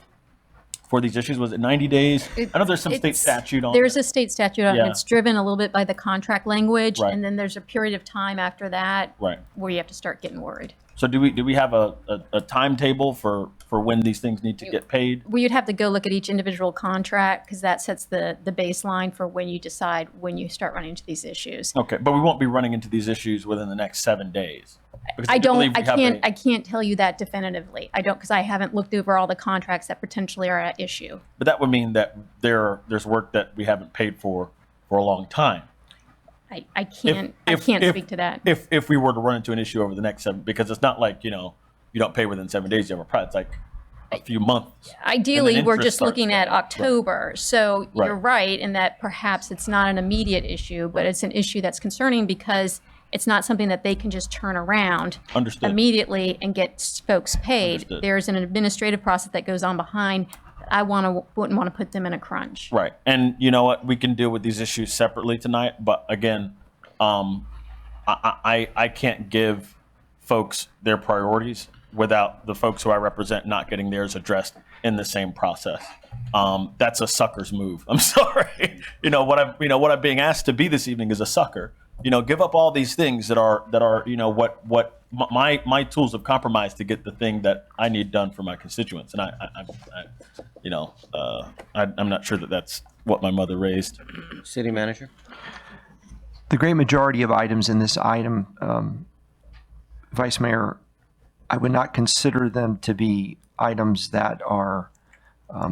for these issues? Was it 90 days? I know there's some state statute on There's it. a state statute on it. Yeah. It's driven a little bit by the contract language, Right. and then there's a period of time after that Right. where you have to start getting worried. So do we have a timetable for when these things need to get paid? Well, you'd have to go look at each individual contract, because that sets the baseline for when you decide when you start running into these issues. Okay, but we won't be running into these issues within the next 7 days. Because I believe don't, we have I can't tell you that definitively. I don't, because I haven't looked over all the contracts that potentially are at issue. But that would mean that there's work that we haven't paid for a long time. I can't speak to that. If we were to run into an issue over the next 7, because it's not like, you don't pay within 7 days, you have a project. It's like a few months. Ideally, And then we're interest just looking starts at going up. October. So Right. you're right in that perhaps it's not an immediate issue, but it's an issue that's concerning because it's not something that they can just turn around Understood. immediately and get folks paid. Understood. There's an administrative process that goes on behind. I wouldn't want to put them in a crunch. Right. And you know what? We can deal with these issues separately tonight. But again, I can't give folks their priorities without the folks who I represent not getting theirs addressed in the same process. That's a sucker's move. I'm sorry. What I'm being asked to be this evening is a sucker. Give up all these things that are what my tools of compromise to get the thing that I need done for my constituents. And I'm not sure that that's what my mother raised. City manager? The great majority of items in this item, Vice Mayor, I would not consider them to be items that are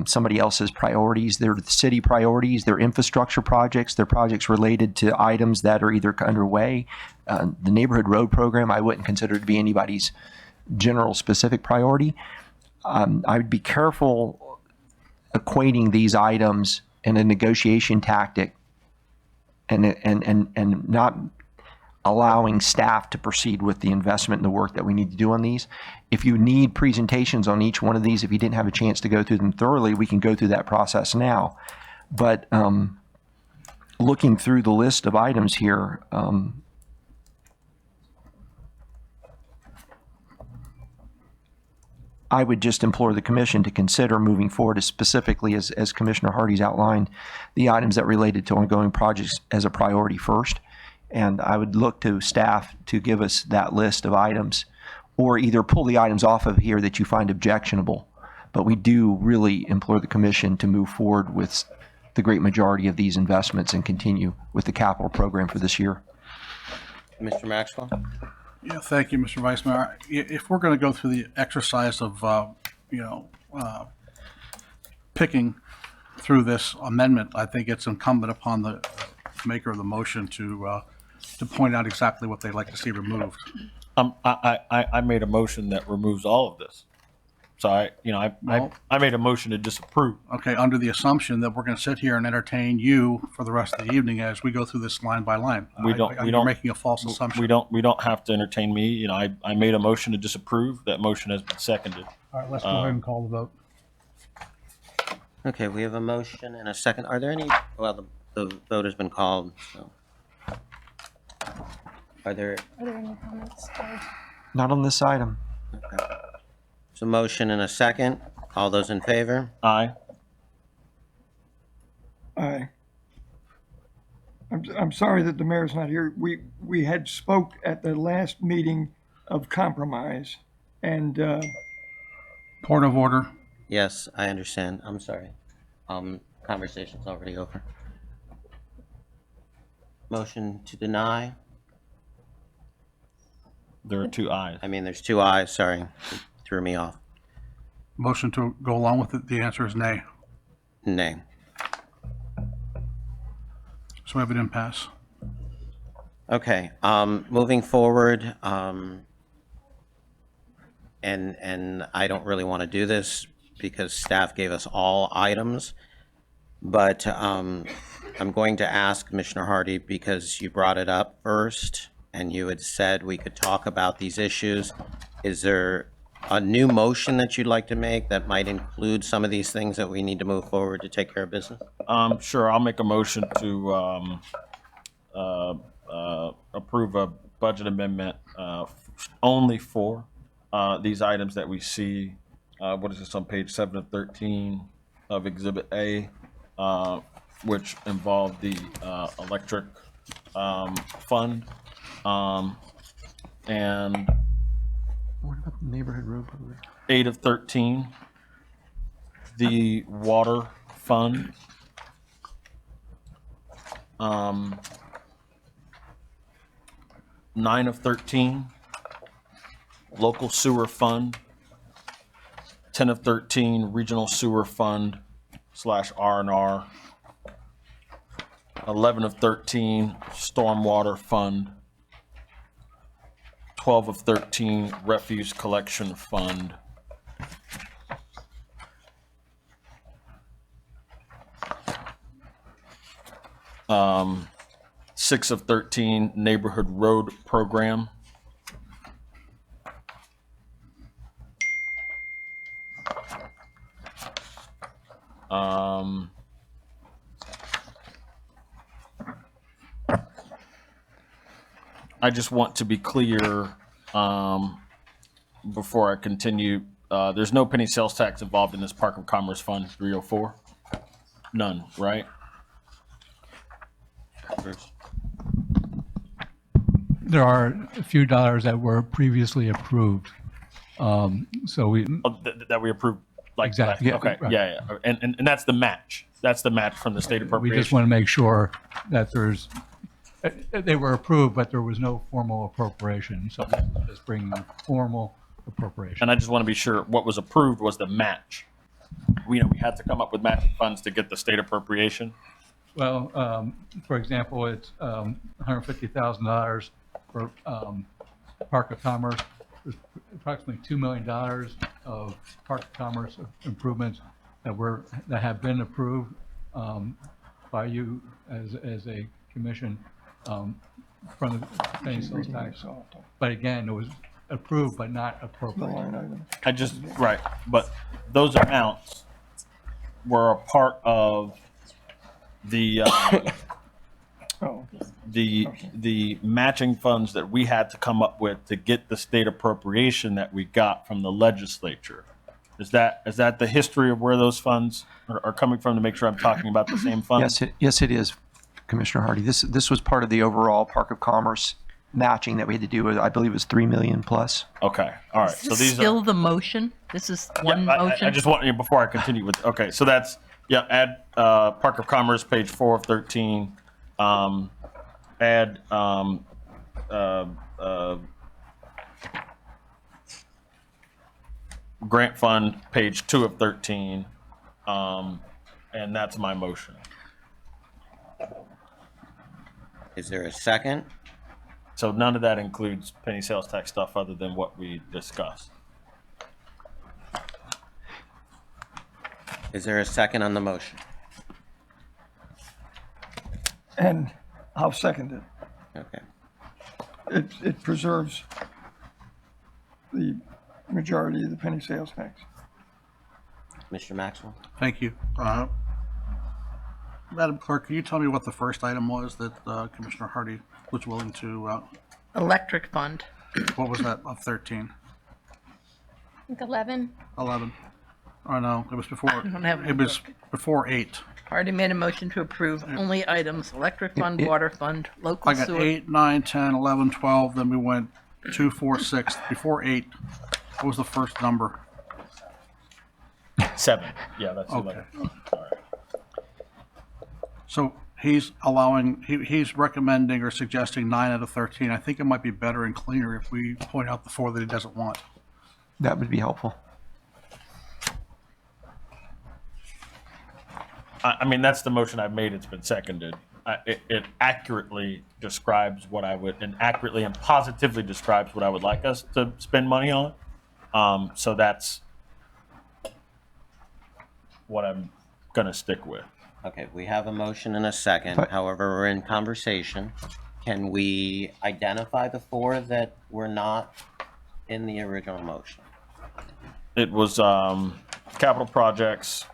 somebody else's priorities. They're the city priorities. They're infrastructure projects. They're projects related to items that are either underway. The neighborhood road program, I wouldn't consider to be anybody's general specific priority. I would be careful equating these items in a negotiation tactic and not allowing staff to proceed with the investment and the work that we need to do on these. If you need presentations on each one of these, if you didn't have a chance to go through them thoroughly, we can go through that process now. But looking through the list of items here, I would just implore the commission to consider moving forward, specifically as Commissioner Hardy's outlined, the items that related to ongoing projects as a priority first. And I would look to staff to give us that list of items, or either pull the items off of here that you find objectionable. But we do really implore the commission to move forward with the great majority of these investments and continue with the capital program for this year. Mr. Maxwell? Yeah, thank you, Mr. Vice Mayor. If we're going to go through the exercise of, picking through this amendment, I think it's incumbent upon the maker of the motion to point out exactly what they'd like to see removed. I made a motion that removes all of this. So I made a motion to disapprove. Okay, under the assumption that we're going to sit here and entertain you for the rest of the evening as we go through this line by line. You're making a false assumption. We don't have to entertain me. I made a motion to disapprove. That motion has been seconded. All right, let's go ahead and call the vote. Okay, we have a motion and a second. Are there any, well, the vote has been called, so. Are there, any comments? Not on this item. okay. There's a motion and a second. All those in favor? Aye. Aye. I'm sorry that the mayor's not here. We had spoke at the last meeting of compromise, and Point of order. Yes, I understand. I'm sorry. Conversation's already over. Motion to deny? There are two ayes. I mean, there's two ayes, sorry. Threw me off. Motion to go along with it, the answer is nay. Nay. So we have an impasse. Okay, moving forward, and I don't really want to do this because staff gave us all items, but I'm going to ask Commissioner Hardy, because you brought it up first and you had said we could talk about these issues. Is there a new motion that you'd like to make that might include some of these things that we need to move forward to take care of business? Sure. I'll make a motion to approve a budget amendment only for these items that we see. What is this on page 7 of 13 of Exhibit A, which involve the electric fund, and What about the neighborhood road program? 8 of 13, the water fund. 9 of 13, local sewer fund. 10 of 13, regional sewer fund / R&R. 11 of 13, stormwater fund. 12 of 13, refuse collection fund. 6 of 13, neighborhood road program. 'I just want to be clear before I continue. There's no penny sales tax involved in this Park of Commerce Fund 304. None, right? There are a few dollars that were previously approved. So we, That we approved. Like Exactly, yeah, Okay. right. Yeah. And that's the match. That's the match from the state we appropriation. just want to make sure that they were approved, but there was no formal appropriation. So this is just bringing formal appropriation. And I just want to be sure what was approved was the match. We had to come up with matching funds to get the state appropriation. Well, for example, it's $150,000 for Park of Commerce. There's approximately $2 million of Park of Commerce improvements that have been approved by you as a commission from the penny sales tax. But again, it was approved but not appropriated. Right, but those amounts were a part of the the matching funds that we had to come up with to get the state appropriation that we got from the legislature. Is that the history of where those funds are coming from, to make sure I'm talking about the same funds? Yes, it is, Commissioner Hardy. This was part of the overall Park of Commerce matching that we had to do. I believe it was 3 million plus. Okay, all right. Is So this these still are. the motion? This is Yeah, one I motion? just want you, before I continue with, okay, so that's, yeah, add Park of Commerce, page 4 of 13. Add grant fund, page 2 of 13. And that's my motion. Is there a second? So none of that includes penny sales tax stuff other than what we discussed. Is there a second on the motion? And I'll second it. Okay. It preserves the majority of the penny sales tax. Mr. Maxwell? Thank you. Madam Clerk, can you tell me what the first item was that Commissioner Hardy was willing to, Electric fund. what was that, of 13? I think 11. 11? Oh, no, it was before, don't have it was before 8. Hardy made a motion to approve only items, electric fund, water fund, local I got sewer. 8, 9, 10, 11, 12, then we went 2, 4, 6. Before 8, what was the first number? 7. Yeah, that's Okay. 11. All right. So he's allowing, he's recommending or suggesting 9 out of 13. I think it might be better and cleaner if we point out the 4 that he doesn't want. That would be helpful. I mean, that's the motion I've made. It's been seconded. It accurately describes what I would, and accurately and positively describes what I would like us to spend money on. So that's what I'm gonna stick with. Okay, we have a motion and a second. But- However, we're in conversation. Can we identify the 4 that were not in the original motion? It was capital projects.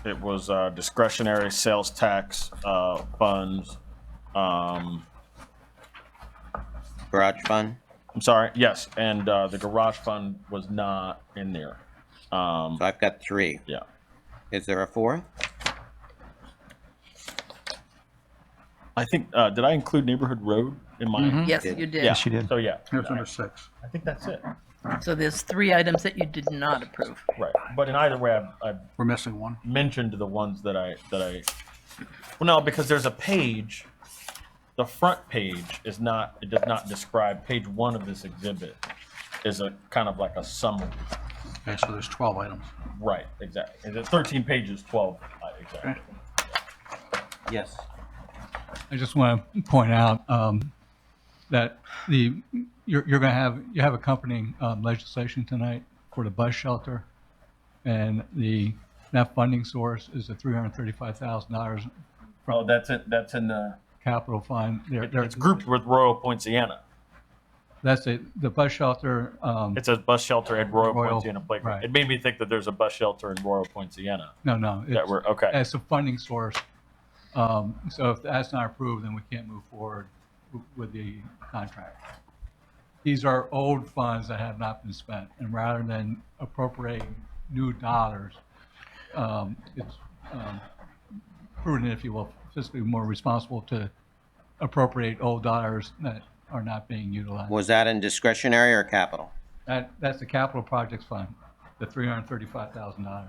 It was discretionary sales tax funds. Garage fund? I'm sorry. Yes, and the garage fund was not in there. So I've got 3. Yeah. Is there a 4th? I think did I include neighborhood road in my? Yes, you did. Yeah. Yes, you did. So yeah, Here's number 6. I think that's it. So there's 3 items that you did not approve. Right. But in either way, I've We're missing one. mentioned the ones that I. Well, no, because there's a page. The front page is not. It does not describe. Page 1 of this exhibit is a kind of like a summary. Okay, so there's 12 items. Right. Exactly. And it's 13 pages, 12. Exactly. Okay. Yes. I just want to point out that you're going to have accompanying legislation tonight for the bus shelter, and that funding source is the $335,000 Oh, that's it. That's in the. capital fund. It's grouped with Royal Poinciana. That's it. The bus shelter. It's a bus shelter at Royal Royal- Poinciana Playground. right. It made me think that there's a bus shelter in Royal Poinciana. No. That we're okay. It's a funding source. So if that's not approved, then we can't move forward with the contract. These are old funds that have not been spent, and rather than appropriating new dollars, it's prudent, if you will, fiscally more responsible to appropriate old dollars that are not being utilized. Was that in discretionary or capital? That's the capital projects fund, the $335,000.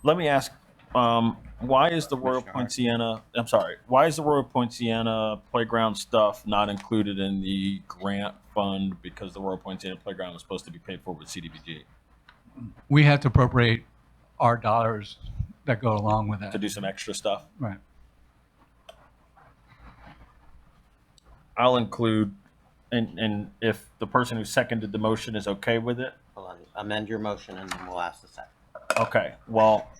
Let me ask, why is the Royal Poinciana, I'm sorry, why is the Royal Poinciana playground stuff not included in the grant fund? Because the Royal Poinciana playground was supposed to be paid for with CDBG We have to appropriate our dollars that go along with to that. do some extra stuff. Right. I'll include, and if the person who seconded the motion is okay with it, Hold on, amend your motion and then we'll ask the second. okay, well,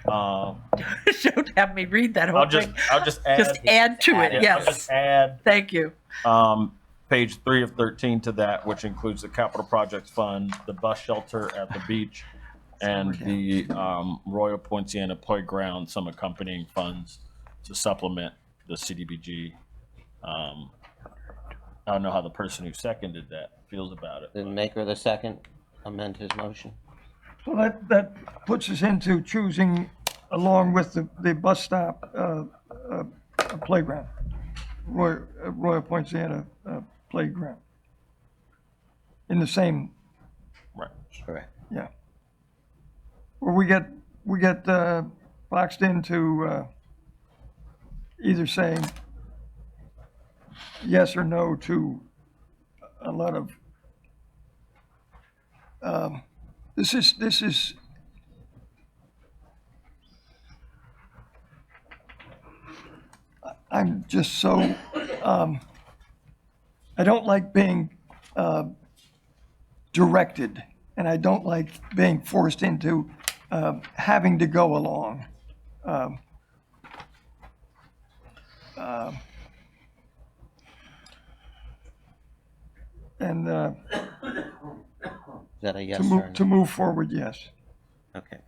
Don't have me read that whole I'll just thing. add. Just add to it, Yeah, I'll just yes. add Thank you. page 3 of 13 to that, which includes the capital projects fund, the bus shelter at the beach, and the Royal Poinciana playground, some accompanying funds to supplement the CDBG. I don't know how the person who seconded that feels about it. The maker of the second amend his motion. So that puts us into choosing, along with the bus stop, a playground. Royal Poinciana playground. In the same, Right. Correct. yeah. Where we get boxed into either saying yes or no to a lot of, this is, I'm just so, I don't like being directed, and I don't like being forced into having to go along. Um, um, And Is that a yes or no? to move forward, yes. Okay.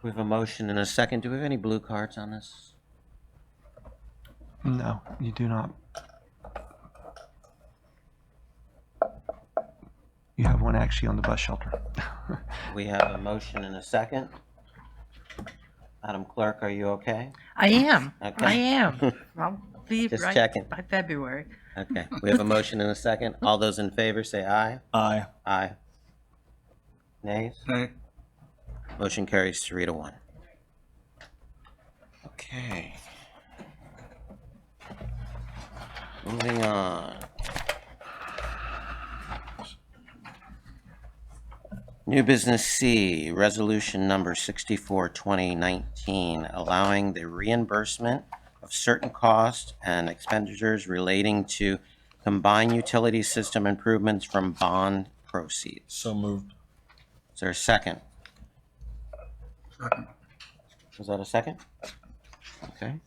We have a motion and a second. Do we have any blue cards on this? No, you do not. You have one actually on the bus shelter. We have a motion and a second. Madam Clerk, are you okay? I am. Okay. I am. I'll be Just right checking. by February. Okay, we have a motion and a second. All those in favor say aye. Aye. Aye. Nays? Nay. Motion carries 3-1. Okay. Moving on. New business C, resolution number 64, 2019, allowing the reimbursement of certain costs and expenditures relating to combined utility system improvements from bond proceeds. So moved. Is there a second? Second. Was that a second? Okay.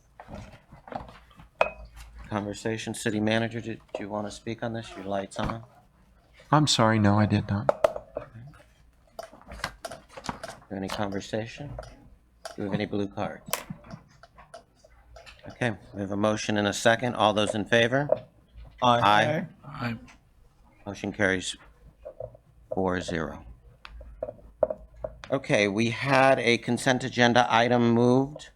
Conversation, city manager, do you want to speak on this? Your light's on. I'm sorry, no, I did not. Any conversation? Do we have any blue cards? Okay, we have a motion and a second. All those in favor? Aye. Aye. Motion carries 4-0. Okay, we had a consent agenda item moved,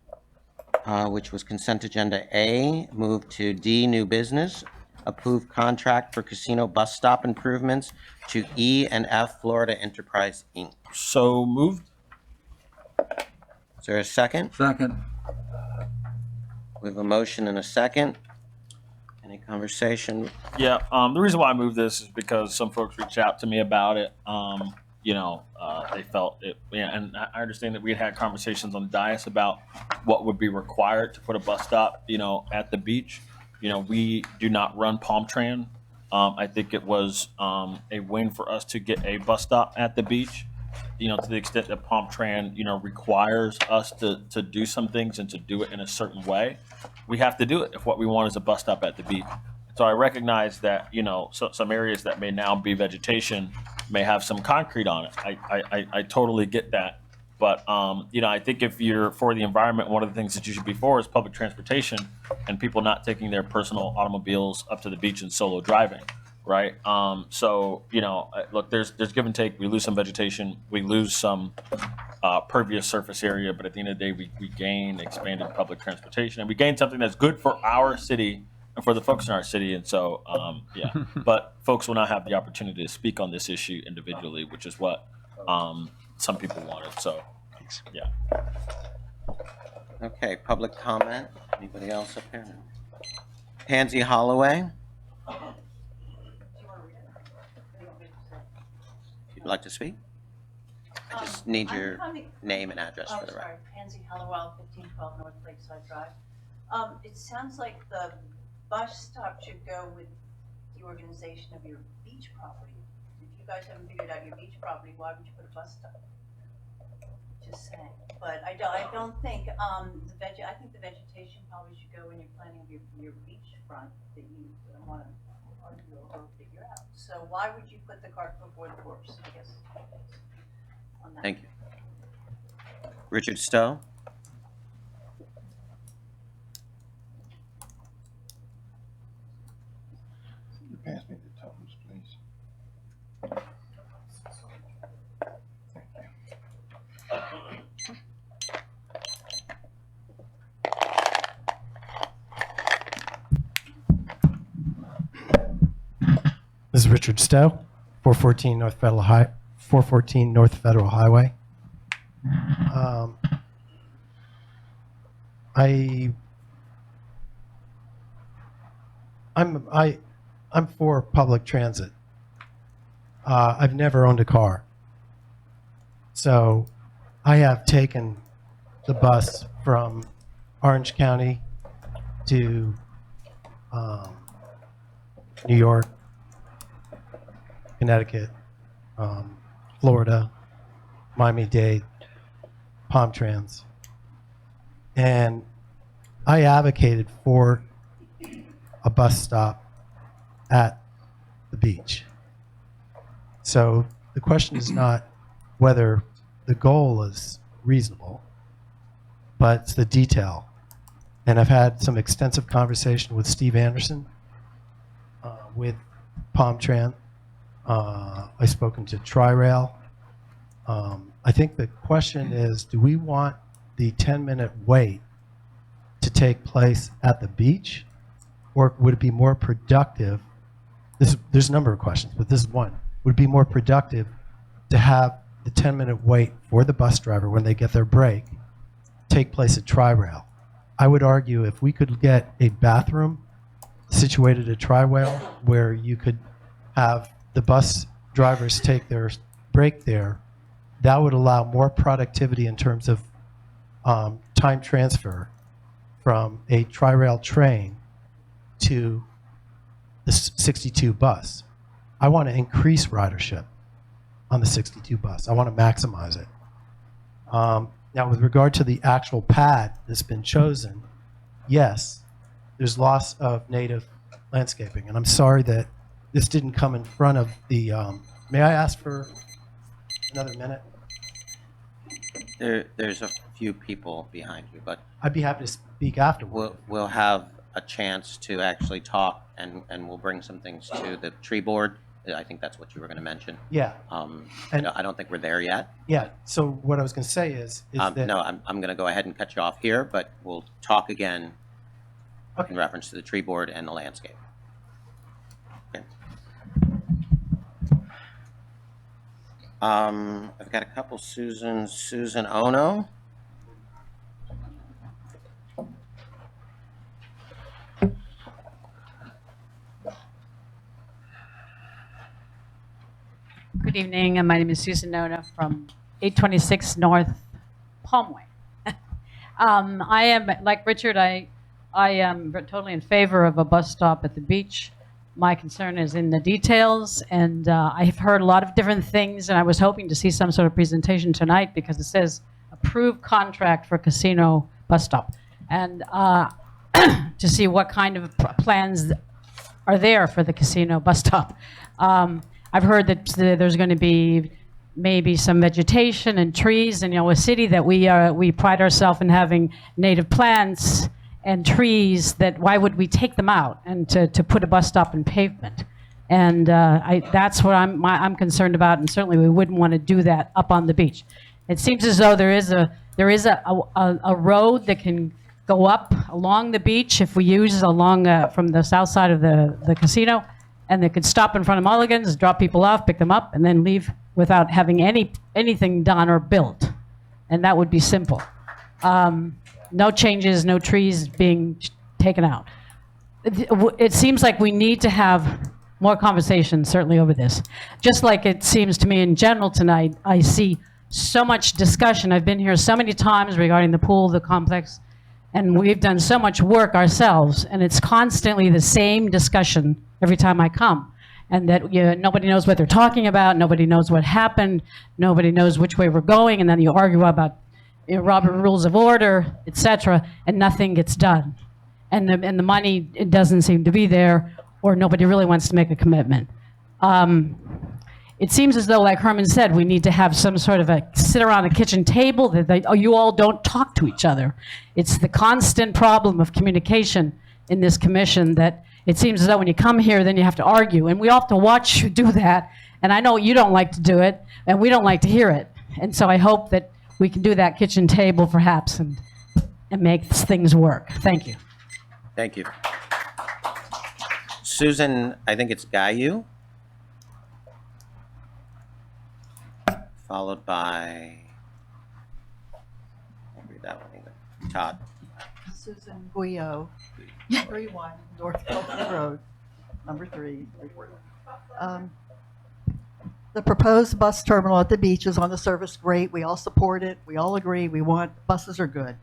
which was consent agenda A, moved to D, new business, approved contract for casino bus stop improvements to E and F Florida Enterprise, Inc. So moved. Is there a second? Second. We have a motion and a second. Any conversation? Yeah. The reason why I moved this is because some folks reached out to me about it. They felt it. Yeah, and I understand that we had conversations on the dais about what would be required to put a bus stop, at the beach. We do not run Palm Tran. I think it was a win for us to get a bus stop at the beach. To the extent that Palm Tran, requires us to do some things and to do it in a certain way, we have to do it if what we want is a bus stop at the beach. So I recognize that, some areas that may now be vegetation may have some concrete on it. I totally get that. But, I think if you're for the environment, one of the things that you should be for is public transportation and people not taking their personal automobiles up to the beach and solo driving. Right. Look, there's give and take. We lose some vegetation. We lose some pervious surface area. But at the end of the day, we gain expanded public transportation, and we gain something that's good for our city and for the folks in our city. And so, but folks will not have the opportunity to speak on this issue individually, which is what some people wanted. So, yeah. Okay, public comment. Anybody else up here? Pansy Holloway. If you'd like to speak, I just need your name and address for the record. Pansy Hallowell, 1512 North Lakeside Drive. It sounds like the bus stop should go with the organization of your beach property. If you guys haven't figured out your beach property, why would you put a bus stop? Just saying. But I don't think I think the vegetation probably should go when you're planning your beach front that you want to argue or figure out. So why would you put the cart before the horse, I guess, on that? Thank you. Richard Stowe. Pass me the Tums, please. Richard Stowe, 414 North Federal Highway. I'm for public transit. I've never owned a car. So I have taken the bus from Orange County to New York, Connecticut, Florida, Miami-Dade, Palm Trans. And I advocated for a bus stop at the beach. So the question is not whether the goal is reasonable, but it's the detail. And I've had some extensive conversation with Steve Anderson, with Palm Trans. I've spoken to Tri-Rail. I think the question is, do we want the 10-minute wait to take place at the beach? Or would it be more productive? There's a number of questions, but this is one. Would it be more productive to have the 10-minute wait for the bus driver when they get their break take place at Tri-Rail? I would argue if we could get a bathroom situated at Tri-Rail where you could have the bus drivers take their break there, that would allow more productivity in terms of time transfer from a Tri-Rail train to the 62 bus. I want to increase ridership on the 62 bus. I want to maximize it. Now, with regard to the actual pad that's been chosen, yes, there's loss of native landscaping. And I'm sorry that this didn't come in front of the, may I ask for another minute? There's a few people behind you, but I'd be happy to speak afterward. we'll have a chance to actually talk, and we'll bring some things to the tree board. I think that's what you were going to mention. Yeah. And I don't think we're there yet. yeah, so what I was going to say is that No, I'm going to go ahead and cut you off here, but we'll talk again in reference to the tree board and the landscape. Okay. I've got a couple Susans. Susan Ono. Good evening, and my name is Susan Nona from 826 North Palmway. I am, like Richard, I am totally in favor of a bus stop at the beach. My concern is in the details, and I've heard a lot of different things, and I was hoping to see some sort of presentation tonight because it says approved contract for casino bus stop, and to see what kind of plans are there for the casino bus stop. I've heard that there's going to be maybe some vegetation and trees, and a city that we pride ourselves in having native plants and trees. That why would we take them out and to put a bus stop in pavement? And that's what I'm concerned about, and certainly we wouldn't want to do that up on the beach. It seems as though there is a road that can go up along the beach if we use along from the south side of the casino. And they could stop in front of Mulligan's, drop people off, pick them up, and then leave without having anything done or built. And that would be simple. No changes, no trees being taken out. It seems like we need to have more conversation, certainly over this. Just like it seems to me in general tonight, I see so much discussion. I've been here so many times regarding the pool, the complex, and we've done so much work ourselves, and it's constantly the same discussion every time I come. And that nobody knows what they're talking about, nobody knows what happened, nobody knows which way we're going, and then you argue about Robert Rules of Order, etc., and nothing gets done. And the money, it doesn't seem to be there, or nobody really wants to make a commitment. It seems as though, like Herman said, we need to have some sort of a sit around a kitchen table that you all don't talk to each other. It's the constant problem of communication in this commission that it seems as though when you come here, then you have to argue. And we all have to watch you do that. And I know you don't like to do it, and we don't like to hear it. And so I hope that we can do that kitchen table perhaps and make things work. Thank you. Thank you. Susan, I think it's Gayu. followed by, I'll read that one either. Todd. Susan Guillot, 31 North Pelton Road, number 3. The proposed bus terminal at the beach is on the surface great. We all support it. We all agree. We want buses are good.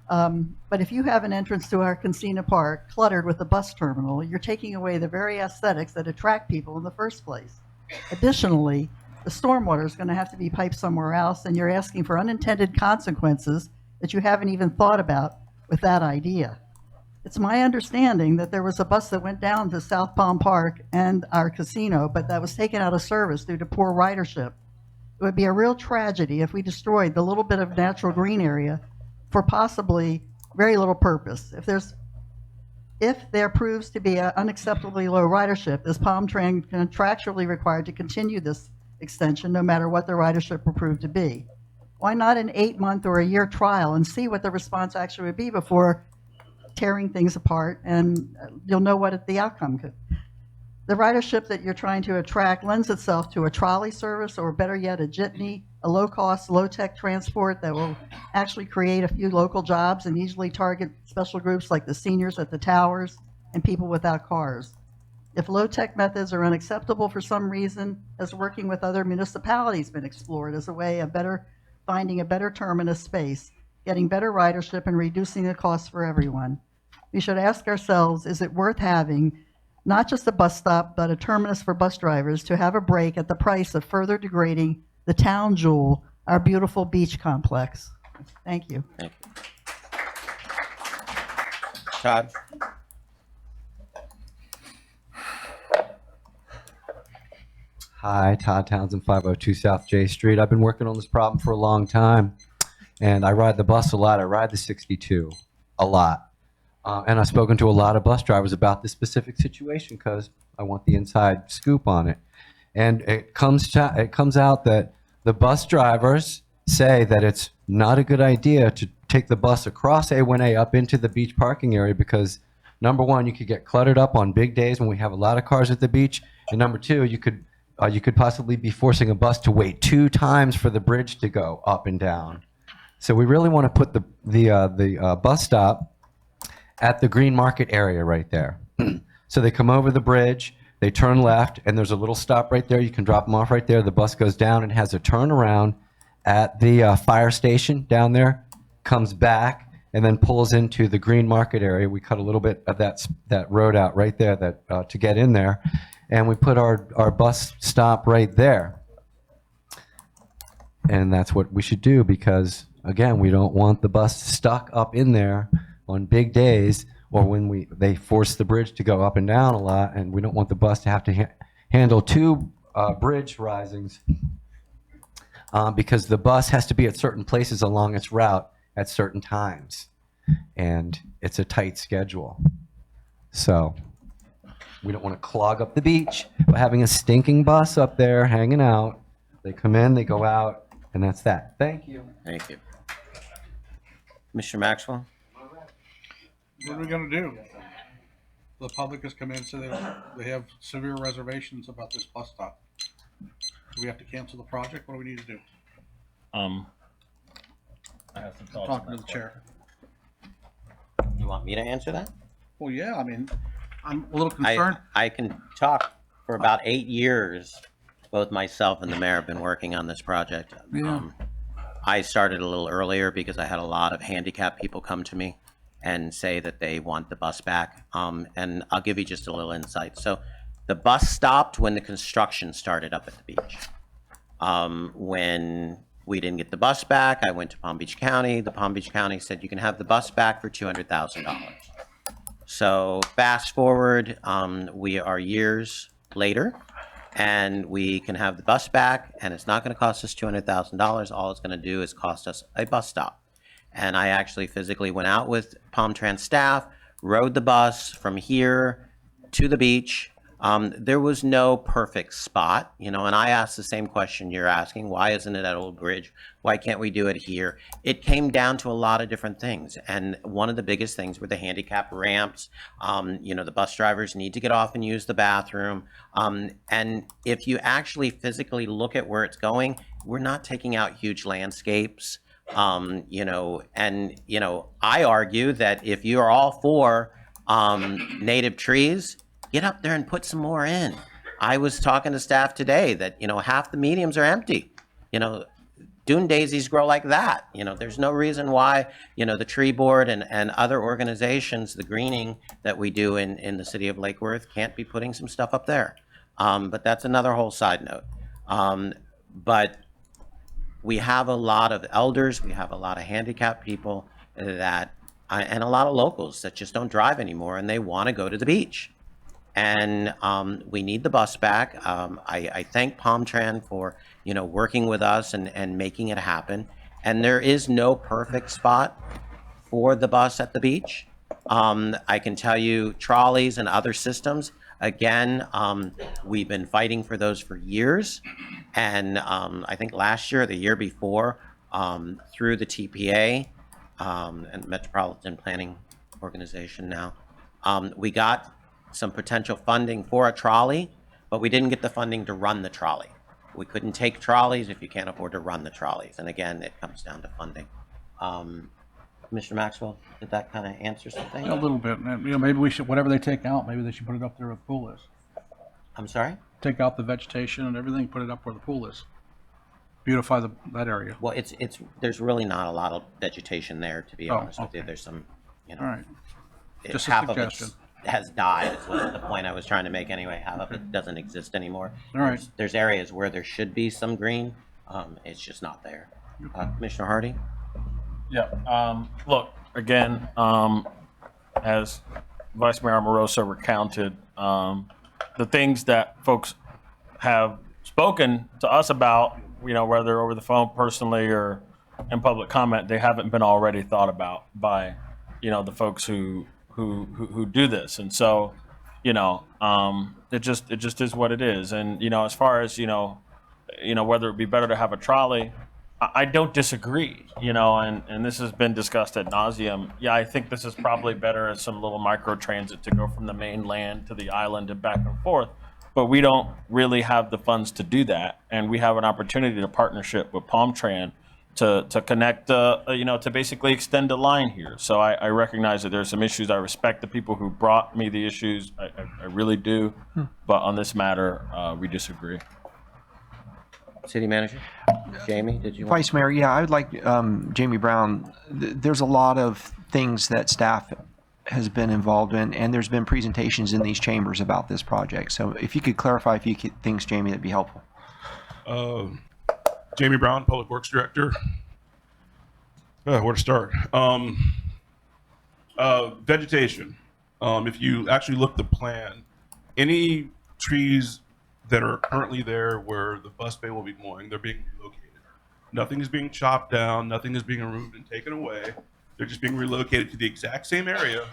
But if you have an entrance to our Casino Park cluttered with a bus terminal, you're taking away the very aesthetics that attract people in the first place. Additionally, the stormwater is going to have to be piped somewhere else, and you're asking for unintended consequences that you haven't even thought about with that idea. It's my understanding that there was a bus that went down to South Palm Park and our casino, but that was taken out of service due to poor ridership. It would be a real tragedy if we destroyed the little bit of natural green area for possibly very little purpose. If there proves to be an unacceptably low ridership, is Palm-Tran contractually required to continue this extension no matter what the ridership will prove to be? Why not an 8-month or a year trial and see what the response actually would be before tearing things apart, and you'll know what the outcome could. The ridership that you're trying to attract lends itself to a trolley service, or better yet, a jitney, a low-cost, low-tech transport that will actually create a few local jobs and easily target special groups like the seniors at the towers and people without cars. If low-tech methods are unacceptable for some reason, has working with other municipalities been explored as a way of finding a better terminus space, getting better ridership, and reducing the cost for everyone? We should ask ourselves, is it worth having not just a bus stop, but a terminus for bus drivers to have a break at the price of further degrading the town jewel, our beautiful beach complex? Thank you. Thank you. Todd. Hi, Todd Townsend, 502 South J Street. I've been working on this problem for a long time, and I ride the bus a lot. I ride the 62 a lot. And I've spoken to a lot of bus drivers about this specific situation because I want the inside scoop on it. And it comes out that the bus drivers say that it's not a good idea to take the bus across A1A up into the beach parking area because, number one, you could get cluttered up on big days when we have a lot of cars at the beach, and number two, you could possibly be forcing a bus to wait 2 times for the bridge to go up and down. So we really want to put the bus stop at the Green Market area right there. So they come over the bridge, they turn left, and there's a little stop right there. You can drop them off right there. The bus goes down and has a turnaround at the fire station down there, comes back, and then pulls into the Green Market area. We cut a little bit of that road out right there to get in there, and we put our bus stop right there. And that's what we should do because, again, we don't want the bus stuck up in there on big days or when they force the bridge to go up and down a lot, and we don't want the bus to have to handle 2 bridge risings because the bus has to be at certain places along its route at certain times, and it's a tight schedule. So we don't want to clog up the beach by having a stinking bus up there hanging out. They come in, they go out, and that's that. Thank you. Thank you. Mr. Maxwell? What are we gonna do? The public has come in, so they have severe reservations about this bus stop. Do we have to cancel the project? What do we need to do? I have some thoughts. Talking to the chair. You want me to answer that? Well, yeah, I mean, I'm a little concerned. I can talk. For about 8 years, both myself and the mayor have been working on this project. Yeah. I started a little earlier because I had a lot of handicapped people come to me and say that they want the bus back. And I'll give you just a little insight. So the bus stopped when the construction started up at the beach. When we didn't get the bus back, I went to Palm Beach County. The Palm Beach County said you can have the bus back for $200,000. So fast forward, we are years later, and we can have the bus back, and it's not going to cost us $200,000. All it's going to do is cost us a bus stop. And I actually physically went out with Palm-Tran staff, rode the bus from here to the beach. There was no perfect spot, and I asked the same question you're asking. Why isn't it at Old Bridge? Why can't we do it here? It came down to a lot of different things. And one of the biggest things were the handicap ramps. The bus drivers need to get off and use the bathroom. And if you actually physically look at where it's going, we're not taking out huge landscapes. You know, and, you know, I argue that if you're all for native trees, get up there and put some more in. I was talking to staff today that, you know, half the mediums are empty. You know, dune daisies grow like that. You know, there's no reason why, you know, the tree board and other organizations, the greening that we do in the city of Lake Worth can't be putting some stuff up there. But that's another whole side note. But we have a lot of elders, we have a lot of handicapped people that, and a lot of locals that just don't drive anymore and they want to go to the beach. And we need the bus back. I thank Palmtran for, you know, working with us and making it happen. And there is no perfect spot for the bus at the beach. I can tell you trolleys and other systems, again, we've been fighting for those for years. And I think last year, or the year before, through the TPA and Metropolitan Planning Organization now, we got some potential funding for a trolley, but we didn't get the funding to run the trolley. We couldn't take trolleys if you can't afford to run the trolleys. And again, it comes down to funding. Mr. Maxwell, did that kind of answer something? A little bit. You know, maybe we should, whatever they take out, maybe they should put it up there where the pool is. I'm sorry? Take out the vegetation and everything, put it up where the pool is. Beautify that area. Well, there's really not a lot of vegetation there, to be honest with you. There's some, you know. All right. Just a half suggestion. of it has died, is what the point I was trying to make anyway. Half of it doesn't exist anymore. All right. There's areas where there should be some green. It's just not there. Commissioner Hardy? Yeah. Look, again, as Vice Mayor Amoroso recounted, the things that folks have spoken to us about, you know, whether over the phone personally or in public comment, they haven't been already thought about by, you know, the folks who do this. And so, you know, it just is what it is. And, you know, as far as, you know, whether it'd be better to have a trolley, I don't disagree, you know, and this has been discussed ad nauseum. Yeah, I think this is probably better as some little micro transit to go from the mainland to the island and back and forth. But we don't really have the funds to do that. And we have an opportunity to partnership with Palmtran to connect, you know, to basically extend a line here. So I recognize that there's some issues. I respect the people who brought me the issues. I really do. But on this matter, we disagree. City Manager? Jamie, did you want? Vice Mayor, yeah, I would like, Jamie Brown, there's a lot of things that staff has been involved in, and there's been presentations in these chambers about this project. So if you could clarify a few things, Jamie, that'd be helpful. Jamie Brown, Public Works Director. Where to start? Vegetation. If you actually look at the plan, any trees that are currently there where the bus bay will be going, they're being relocated. Nothing is being chopped down, nothing is being removed and taken away. They're just being relocated to the exact same area,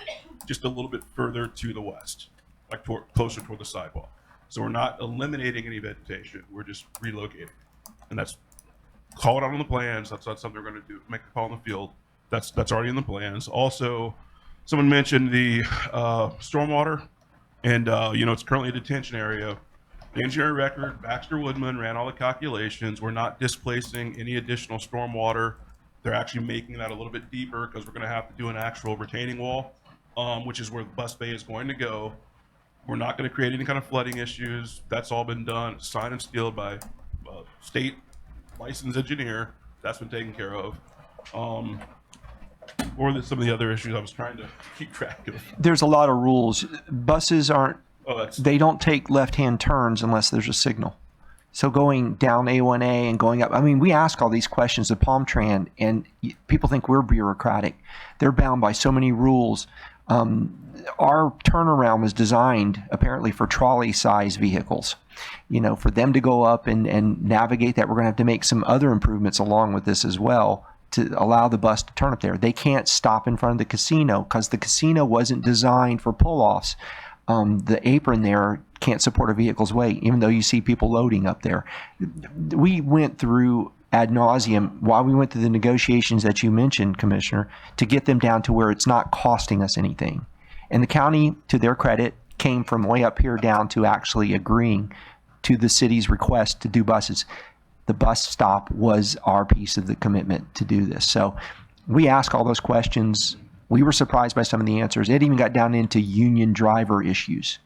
just a little bit further to the west, like closer toward the sidewalk. So we're not eliminating any vegetation, we're just relocating. And that's called out on the plans. That's not something we're going to do, make a call in the field. That's already in the plans. Also, someone mentioned the stormwater, and you know, it's currently a detention area. The engineering record, Baxter Woodman ran all the calculations. We're not displacing any additional stormwater. They're actually making that a little bit deeper because we're going to have to do an actual retaining wall, which is where the bus bay is going to go. We're not going to create any kind of flooding issues. That's all been done, signed and sealed by state licensed engineer. That's been taken care of. Or some of the other issues I was trying to keep track of. There's a lot of rules. Buses aren't, they don't take left-hand turns unless there's a signal. So going down A1A and going up, I mean, we ask all these questions of Palmtran, and people think we're bureaucratic. They're bound by so many rules. Our turnaround was designed apparently for trolley-size vehicles. You know, for them to go up and navigate that, we're going to have to make some other improvements along with this as well to allow the bus to turn up there. They can't stop in front of the casino because the casino wasn't designed for pull-offs. The apron there can't support a vehicle's weight, even though you see people loading up there. We went through ad nauseum while we went through the negotiations that you mentioned, Commissioner, to get them down to where it's not costing us anything. And the county, to their credit, came from way up here down to actually agreeing to the city's request to do buses. the bus stop was our piece of the commitment to do this. So we asked all those questions. We were surprised by some of the answers. It even got down into union driver issues.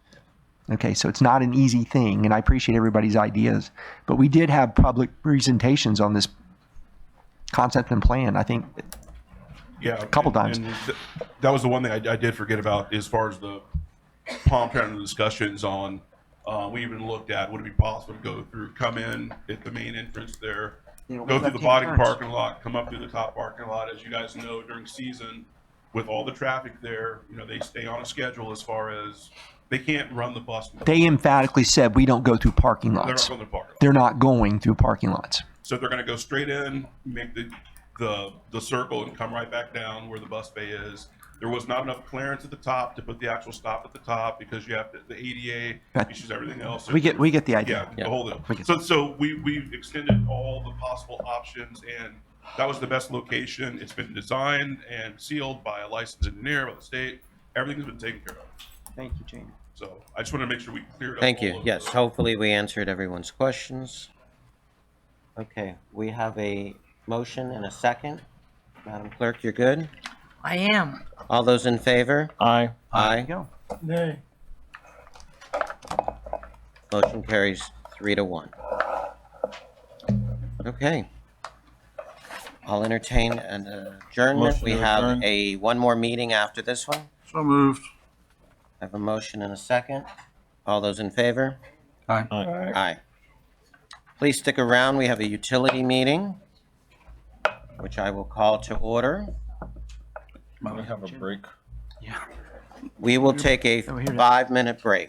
Okay, so it's not an easy thing, and I appreciate everybody's ideas. But we did have public presentations on this concept and plan, I think, Yeah, a couple times. And that was the one thing I did forget about as far as the Palm Trend discussions on. We even looked at would it be possible to go through, come in at the main entrance there, go through the bottom parking lot, come up through the top parking lot. As you guys know, during season, with all the traffic there, they stay on a schedule as far as they can't run the bus. They emphatically said we don't go through parking lots. They're not going through parking lots. They're not going through parking lots. So they're going to go straight in, make the circle, and come right back down where the bus bay is. There was not enough clearance at the top to put the actual stop at the top because you have the ADA issues, everything else. We get the idea. Yeah, the whole deal. So we extended all the possible options, and that was the best location. It's been designed and sealed by a licensed engineer, by the state. Everything's been taken care of. Thank you, Jamie. So I just want to make sure we cleared up. Thank all you. of Yes, those. hopefully we answered everyone's questions. Okay, we have a motion and a second. Madam Clerk, you're good? I am. All those in favor? Aye. Aye. Go. Nay. Motion carries 3-1. Okay. I'll entertain an adjournment. Motion We to have adjourn. one more meeting after this one. So moved. I have a motion and a second. All those in favor? Aye. Aye. Please stick around. We have a utility meeting, which I will call to order. Can we have a break? We will take a 5-minute break.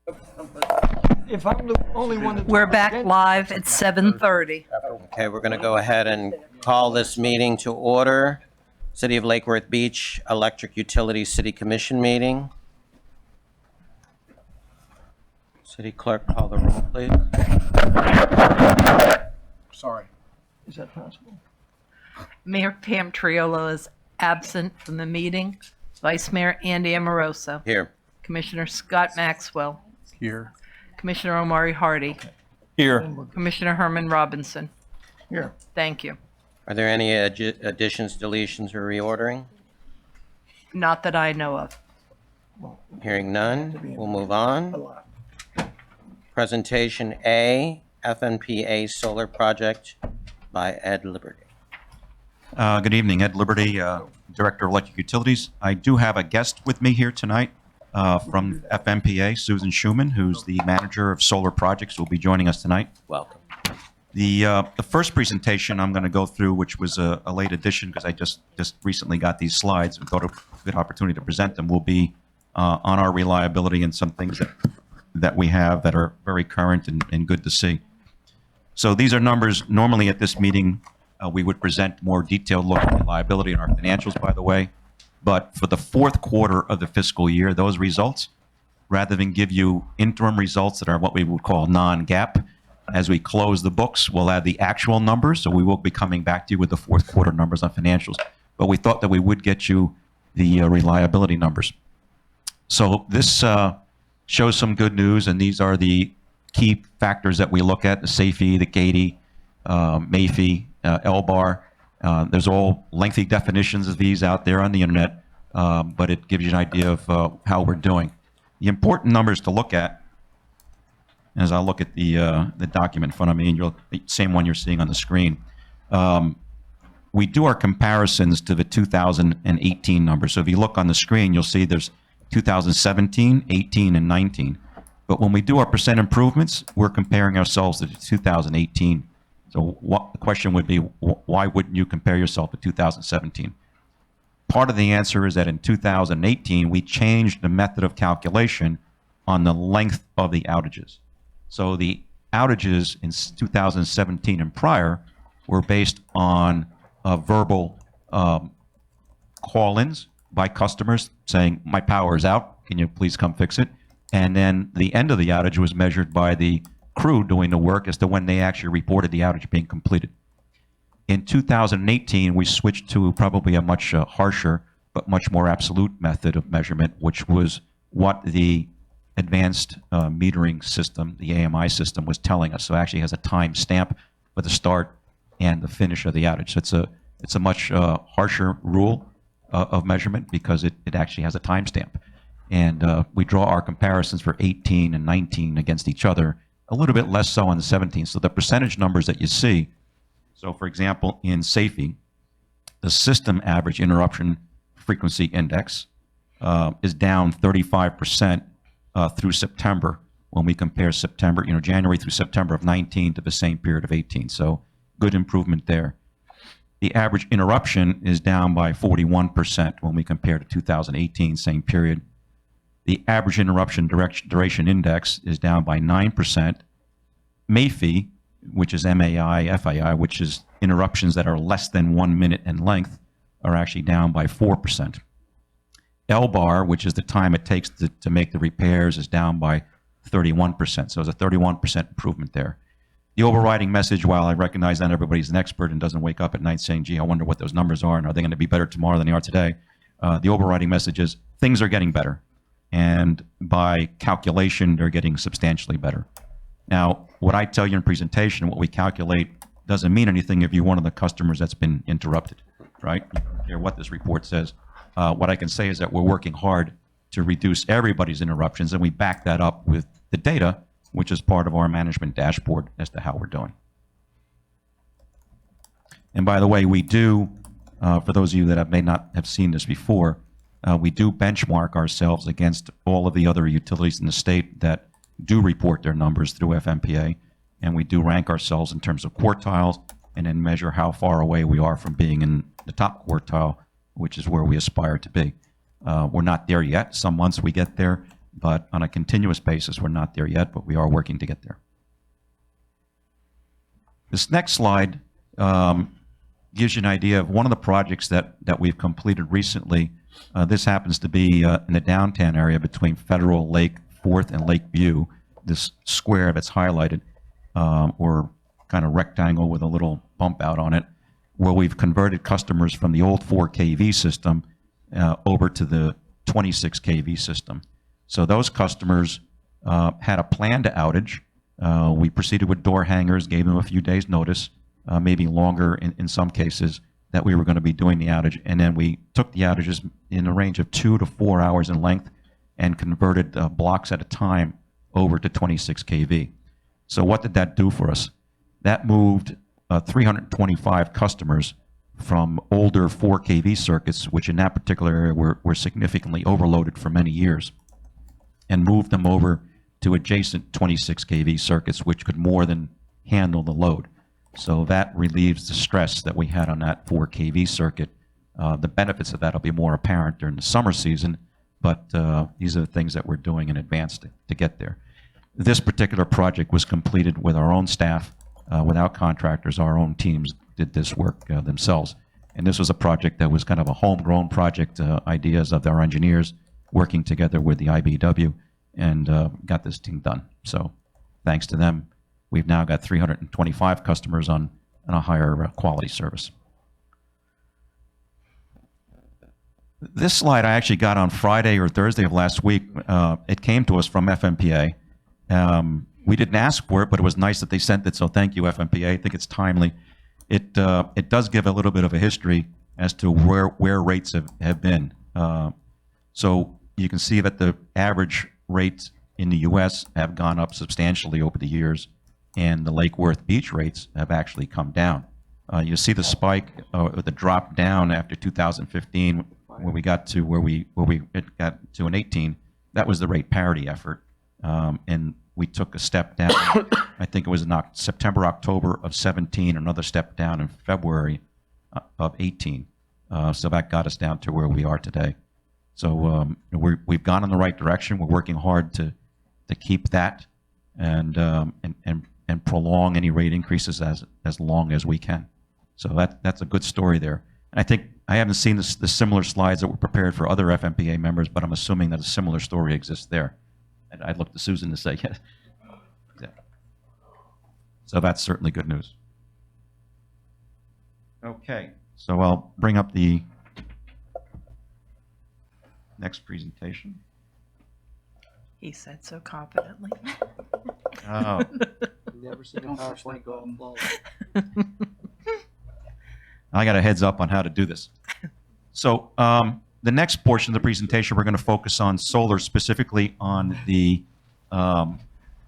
If I'm the only one that's. We're back live at 7:30. Okay, we're going to go ahead and call this meeting to order. City of Lake Worth Beach Electric Utilities City Commission meeting. City Clerk, call the roll, please. Sorry. Is that possible? Mayor Pam Triolo is absent from the meeting. Vice Mayor Andy Amoroso. Here. Commissioner Scott Maxwell. Here. Commissioner Omari Hardy. Here. Commissioner Herman Robinson. Here. Thank you. Are there any additions, deletions, or reordering? Not that I know of. Hearing none, we'll move on. Presentation A, FNPA Solar Project by Ed Liberty. Good evening, Ed Liberty, Director of Electric Utilities. I do have a guest with me here tonight from FMPA, Susan Schuman, who's the manager of solar projects, who will be joining us tonight. Welcome. The first presentation I'm going to go through, which was a late addition because I just recently got these slides and thought it was a good opportunity to present them, will be on our reliability and some things that we have that are very current and good to see. So these are numbers. Normally at this meeting, we would present more detailed look at reliability in our financials, by the way. But for the fourth quarter of the fiscal year, those results, rather than give you interim results that are what we would call non-GAAP, as we close the books, we'll add the actual numbers. So we will be coming back to you with the fourth quarter numbers on financials. But we thought that we would get you the reliability numbers. So this shows some good news, and these are the key factors that we look at: the SAFE, the GATE, MAFE, LBAR. There's all lengthy definitions of these out there on the internet, but it gives you an idea of how we're doing. The important numbers to look at, as I look at the document in front of me, and the same one you're seeing on the screen, we do our comparisons to the 2018 numbers. So if you look on the screen, you'll see there's 2017, 18, and 19. But when we do our percent improvements, we're comparing ourselves to 2018. So the question would be, why wouldn't you compare yourself to 2017? Part of the answer is that in 2018, we changed the method of calculation on the length of the outages. So the outages in 2017 and prior were based on verbal call-ins by customers saying, my power is out, can you please come fix it? And then the end of the outage was measured by the crew doing the work as to when they actually reported the outage being completed. In 2018, we switched to probably a much harsher but much more absolute method of measurement, which was what the advanced metering system, the AMI system, was telling us. So it actually has a time stamp for the start and the finish of the outage. So it's a much harsher rule of measurement because it actually has a time stamp. And we draw our comparisons for 18 and 19 against each other, a little bit less so on the 17. So the percentage numbers that you see, so for example, in SAFE, the system average interruption frequency index is down 35% through September when we compare September, January through September of 19 to the same period of 18. So good improvement there. The average interruption is down by 41% when we compare to 2018, same period. The average interruption duration index is down by 9%. MAFE, which is MAI, FII, which is interruptions that are less than 1 minute in length, are actually down by 4%. LBAR, which is the time it takes to make the repairs, is down by 31%. So there's a 31% improvement there. The overriding message, while I recognize not everybody's an expert and doesn't wake up at night saying, gee, I wonder what those numbers are, and are they going to be better tomorrow than they are today? The overriding message is things are getting better. And by calculation, they're getting substantially better. Now, what I tell you in presentation, what we calculate, doesn't mean anything if you're one of the customers that's been interrupted, right? You don't care what this report says. What I can say is that we're working hard to reduce everybody's interruptions, and we back that up with the data, which is part of our management dashboard as to how we're doing. And by the way, we do, for those of you that may not have seen this before, we do benchmark ourselves against all of the other utilities in the state that do report their numbers through FMPA, and we do rank ourselves in terms of quartiles and then measure how far away we are from being in the top quartile, which is where we aspire to be. We're not there yet. Some months we get there, But on a continuous basis, we're not there yet, but we are working to get there. This next slide gives you an idea of one of the projects that we've completed recently. This happens to be in the downtown area between Federal, Lake 4th, and Lakeview. This square that's highlighted, or kind of rectangle with a little bump out on it, where we've converted customers from the old 4 kV system over to the 26 kV system. So those customers had a planned outage. We proceeded with door hangers, gave them a few days' notice, maybe longer in some cases, that we were going to be doing the outage. And then we took the outages in a range of 2 to 4 hours in length and converted blocks at a time over to 26 kV. So what did that do for us? That moved 325 customers from older 4 kV circuits, which in that particular area were significantly overloaded for many years, and moved them over to adjacent 26 kV circuits, which could more than handle the load. So that relieves the stress that we had on that 4 kV circuit. The benefits of that will be more apparent during the summer season, but these are the things that we're doing in advance to get there. This particular project was completed with our own staff, without contractors. Our own teams did this work themselves. And this was a project that was kind of a homegrown project, ideas of our engineers working together with the IBW, and got this thing done. So thanks to them, we've now got 325 customers on a higher quality service. This slide I actually got on Friday or Thursday of last week. It came to us from FMPA. We didn't ask for it, but it was nice that they sent it, so thank you, FMPA. I think it's timely. It does give a little bit of a history as to where rates have been. So you can see that the average rates in the U.S. have gone up substantially over the years, and the Lake Worth beach rates have actually come down. You see the spike, the drop down after 2015, when we got to where we got to in 18. That was the rate parity effort, and we took a step down. I think it was in September, October of 17, another step down in February of 18. So that got us down to where we are today. So we've gone in the right direction. We're working hard to keep that and prolong any rate increases as long as we can. So that's a good story there. And I think I haven't seen the similar slides that were prepared for other FMPA members, but I'm assuming that a similar story exists there. And I'd look to Susan to say yes. Yeah. So that's certainly good news. Okay, so I'll bring up the next presentation. He said so confidently. Oh. Never seen a PowerPoint go flawless. I got a heads up on how to do this. So the next portion of the presentation, we're going to focus on solar, specifically on the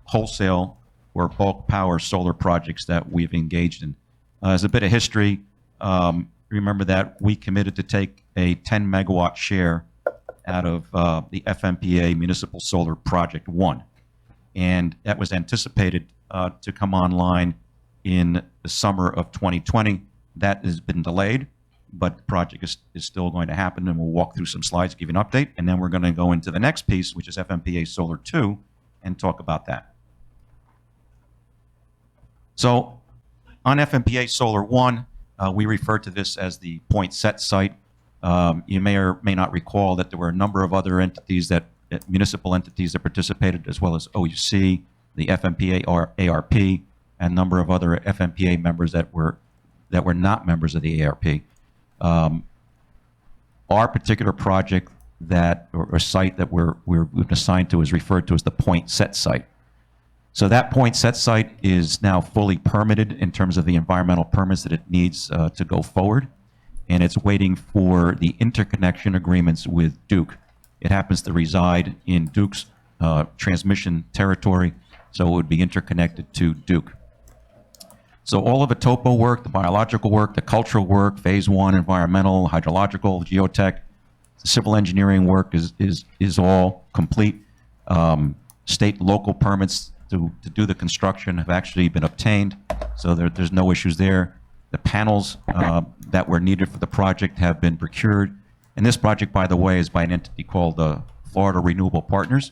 wholesale or bulk power solar projects that we've engaged in. As a bit of history, remember that we committed to take a 10 megawatt share out of the FMPA Municipal Solar Project 1. And that was anticipated to come online in the summer of 2020. That has been delayed, but the project is still going to happen, and we'll walk through some slides, give you an update, and then we're going to go into the next piece, which is FMPA Solar 2, and talk about that. So on FMPA Solar 1, we refer to this as the point set site. You may or may not recall that there were a number of other entities, municipal entities that participated, as well as OUC, the FMPA ARP, and a number of other FMPA members that were not members of the ARP. Our particular project or site that we've been assigned to is referred to as the point set site. So that point set site is now fully permitted in terms of the environmental permits that it needs to go forward, and it's waiting for the interconnection agreements with Duke. It happens to reside in Duke's transmission territory, so it would be interconnected to Duke. So all of the topo work, the biological work, the cultural work, phase 1, environmental, hydrological, geotech, the civil engineering work is all complete. State local permits to do the construction have actually been obtained, so there's no issues there. The panels that were needed for the project have been procured. And this project, by the way, is by an entity called Florida Renewable Partners.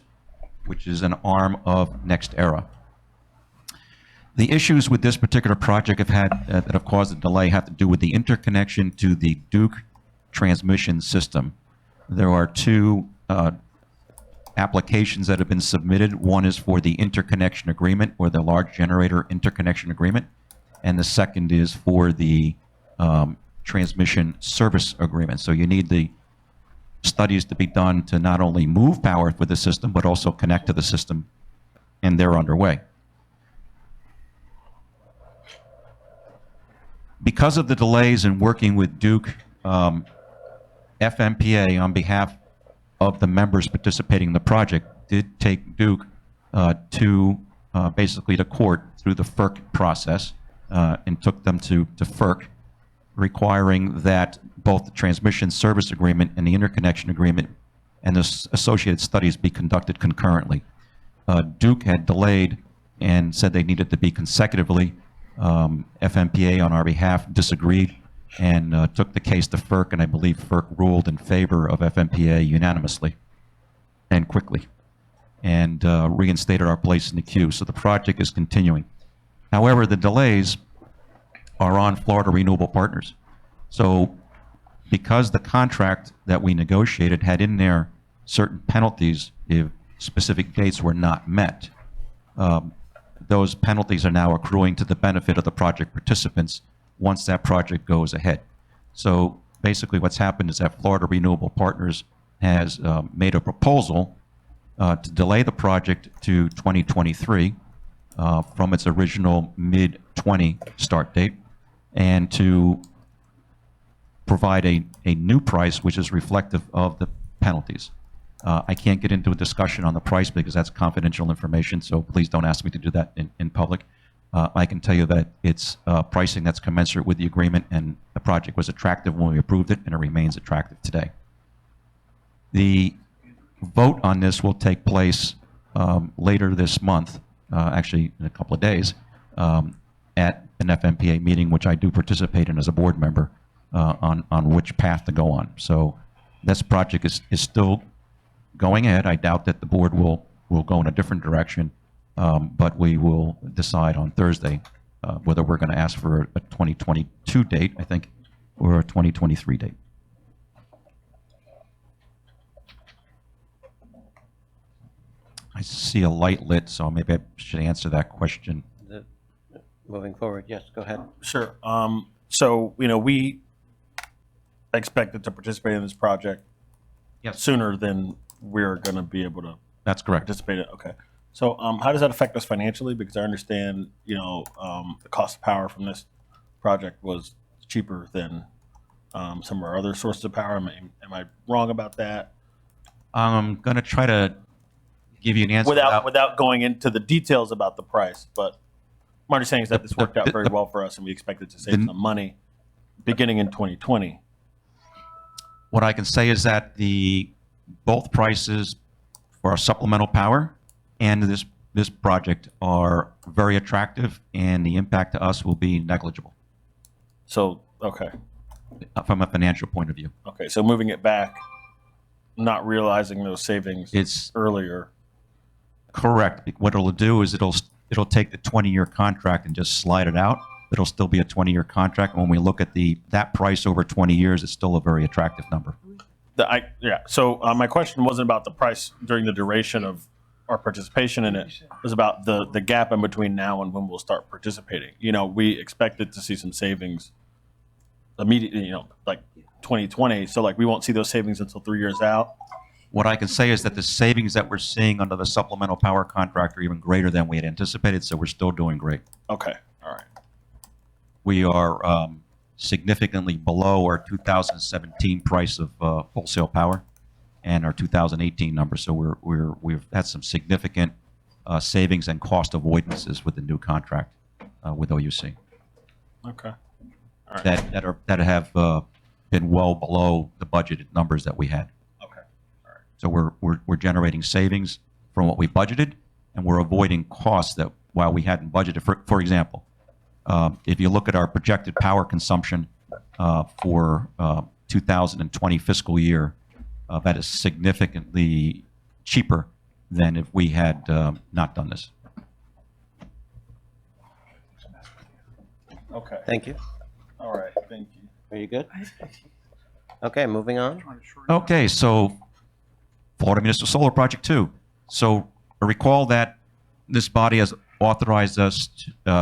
which is an arm of NextEra. The issues with this particular project that have caused the delay have to do with the interconnection to the Duke transmission system. There are two applications that have been submitted. One is for the interconnection agreement, or the large generator interconnection agreement, and the second is for the transmission service agreement. So you need the studies to be done to not only move power for the system, but also connect to the system, and they're underway. Because of the delays in working with Duke, FMPA, on behalf of the members participating in the project, did take Duke to basically to court through the FERC process, and took them to FERC, requiring that both the transmission service agreement and the interconnection agreement and the associated studies be conducted concurrently. Duke had delayed and said they needed to be consecutively. FMPA on our behalf disagreed and took the case to FERC, and I believe FERC ruled in favor of FMPA unanimously and quickly, and reinstated our place in the queue. So the project is continuing. However, the delays are on Florida Renewable Partners. So because the contract that we negotiated had in there certain penalties if specific dates were not met, those penalties are now accruing to the benefit of the project participants once that project goes ahead. So basically what's happened is that Florida Renewable Partners has made a proposal to delay the project to 2023 from its original mid-20 start date, and to provide a new price which is reflective of the penalties. I can't get into a discussion on the price because that's confidential information, so please don't ask me to do that in public. I can tell you that it's pricing that's commensurate with the agreement, and the project was attractive when we approved it, and it remains attractive today. The vote on this will take place later this month, actually in a couple of days, at an FMPA meeting, which I do participate in as a board member, on which path to go on. So this project is still going ahead. I doubt that the board will go in a different direction, but we will decide on Thursday whether we're going to ask for a 2022 date, I think, or a 2023 date. I see a light lit, so maybe I should answer that question. Moving forward, yes, go ahead. Sure. So, we expected to participate in this project sooner than we're going to be able to. That's correct. Participate in it. Okay. So, how does that affect us financially? Because I understand, the cost of power from this project was cheaper than some of our other sources of power. Am I wrong about that? I'm going to try to give you an answer without going into the details about the price, but my understanding is that this worked out very well for us, and we expected to save some money beginning in 2020. What I can say is that both prices for our supplemental power and this project are very attractive, and the impact to us will be negligible. So, okay. From a financial point of view. Okay, so moving it back, not realizing those savings earlier. Correct. What it'll do is it'll take the 20-year contract and just slide it out. It'll still be a 20-year contract. And when we look at that price over 20 years, it's still a very attractive number. So my question wasn't about the price during the duration of our participation in it. It was about the gap in between now and when we'll start participating. We expected to see some savings immediately, like 2020. So we won't see those savings until 3 years out. What I can say is that the savings that we're seeing under the supplemental power contract are even greater than we had anticipated, so we're still doing great. Okay, all right. We are significantly below our 2017 price of wholesale power and our 2018 number, so we've had some significant savings and cost avoidances with the new contract with OUC. Okay. All right. That have been well below the budgeted numbers that we had. So we're generating savings from what we budgeted, and we're avoiding costs that while we hadn't budgeted. For example, if you look at our projected power consumption for 2020 fiscal year, that is significantly cheaper than if we had not done this. Okay. Thank you. All right. Thank you. Are you good? Okay, moving on. Okay, so Florida Municipal Solar Project 2. So recall that this body has authorized us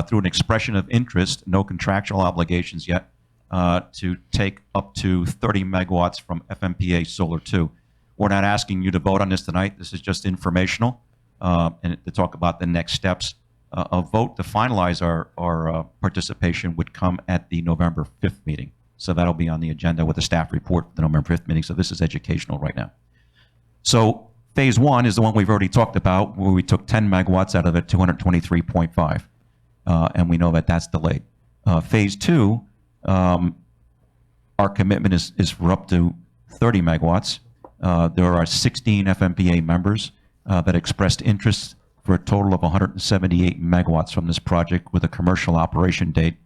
through an expression of interest, no contractual obligations yet, to take up to 30 megawatts from FMPA Solar 2. We're not asking you to vote on this tonight. This is just informational and to talk about the next steps. A vote to finalize our participation would come at the November 5th meeting. So that'll be on the agenda with a staff report for the November 5th meeting. So this is educational right now. So phase 1 is the one we've already talked about, where we took 10 megawatts out of it, 223.5. And we know that that's delayed. Phase 2, our commitment is for up to 30 megawatts. There are 16 FMPA members that expressed interest for a total of 178 megawatts from this project with a commercial operation date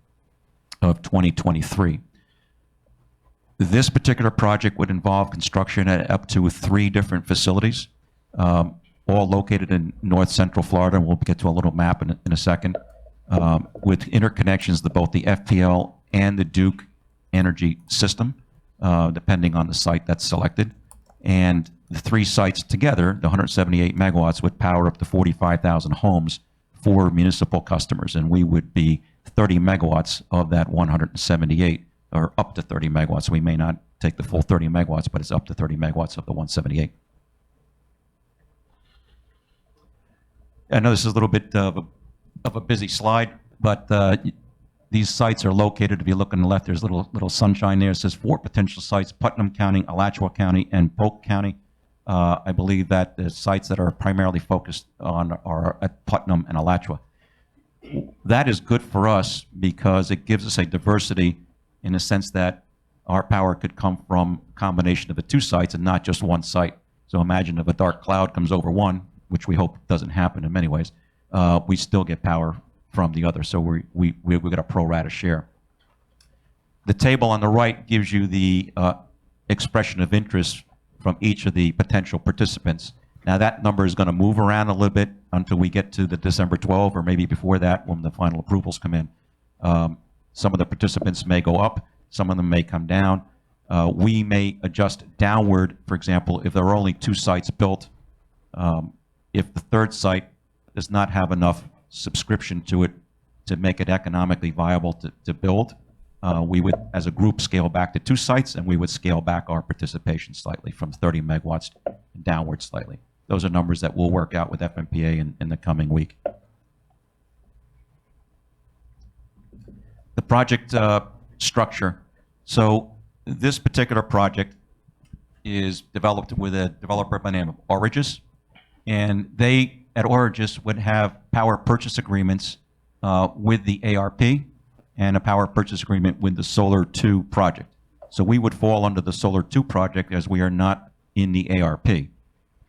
of 2023. This particular project would involve construction at up to 3 different facilities, all located in north central Florida, and we'll get to a little map in a second, with interconnections to both the FPL and the Duke energy system, depending on the site that's selected. And the 3 sites together, the 178 megawatts, would power up to 45,000 homes for municipal customers, and we would be 30 megawatts of that 178, or up to 30 megawatts. We may not take the full 30 megawatts, but it's up to 30 megawatts of the 178. I know this is a little bit of a busy slide, but these sites are located, if you look on the left, there's little sunshine there. It says 4 potential sites: Putnam County, Alachua County, and Polk County. I believe that the sites that are primarily focused on are at Putnam and Alachua. That is good for us because it gives us a diversity in the sense that our power could come from a combination of the 2 sites and not just 1 site. So imagine if a dark cloud comes over one, which we hope doesn't happen in many ways, we still get power from the other. So we got a pro rata share. The table on the right gives you the expression of interest from each of the potential participants. Now that number is going to move around a little bit until we get to the December 12, or maybe before that when the final approvals come in. Some of the participants may go up, some of them may come down. We may adjust downward, for example, if there are only 2 sites built. If the 3rd site does not have enough subscription to it to make it economically viable to build, we would, as a group, scale back to 2 sites, and we would scale back our participation slightly from 30 megawatts downward slightly. Those are numbers that we'll work out with FMPA in the coming week. The project structure. So this particular project is developed with a developer by the name of Origis, and they at Origis would have power purchase agreements with the ARP and a power purchase agreement with the Solar 2 project. So we would fall under the Solar 2 project as we are not in the ARP.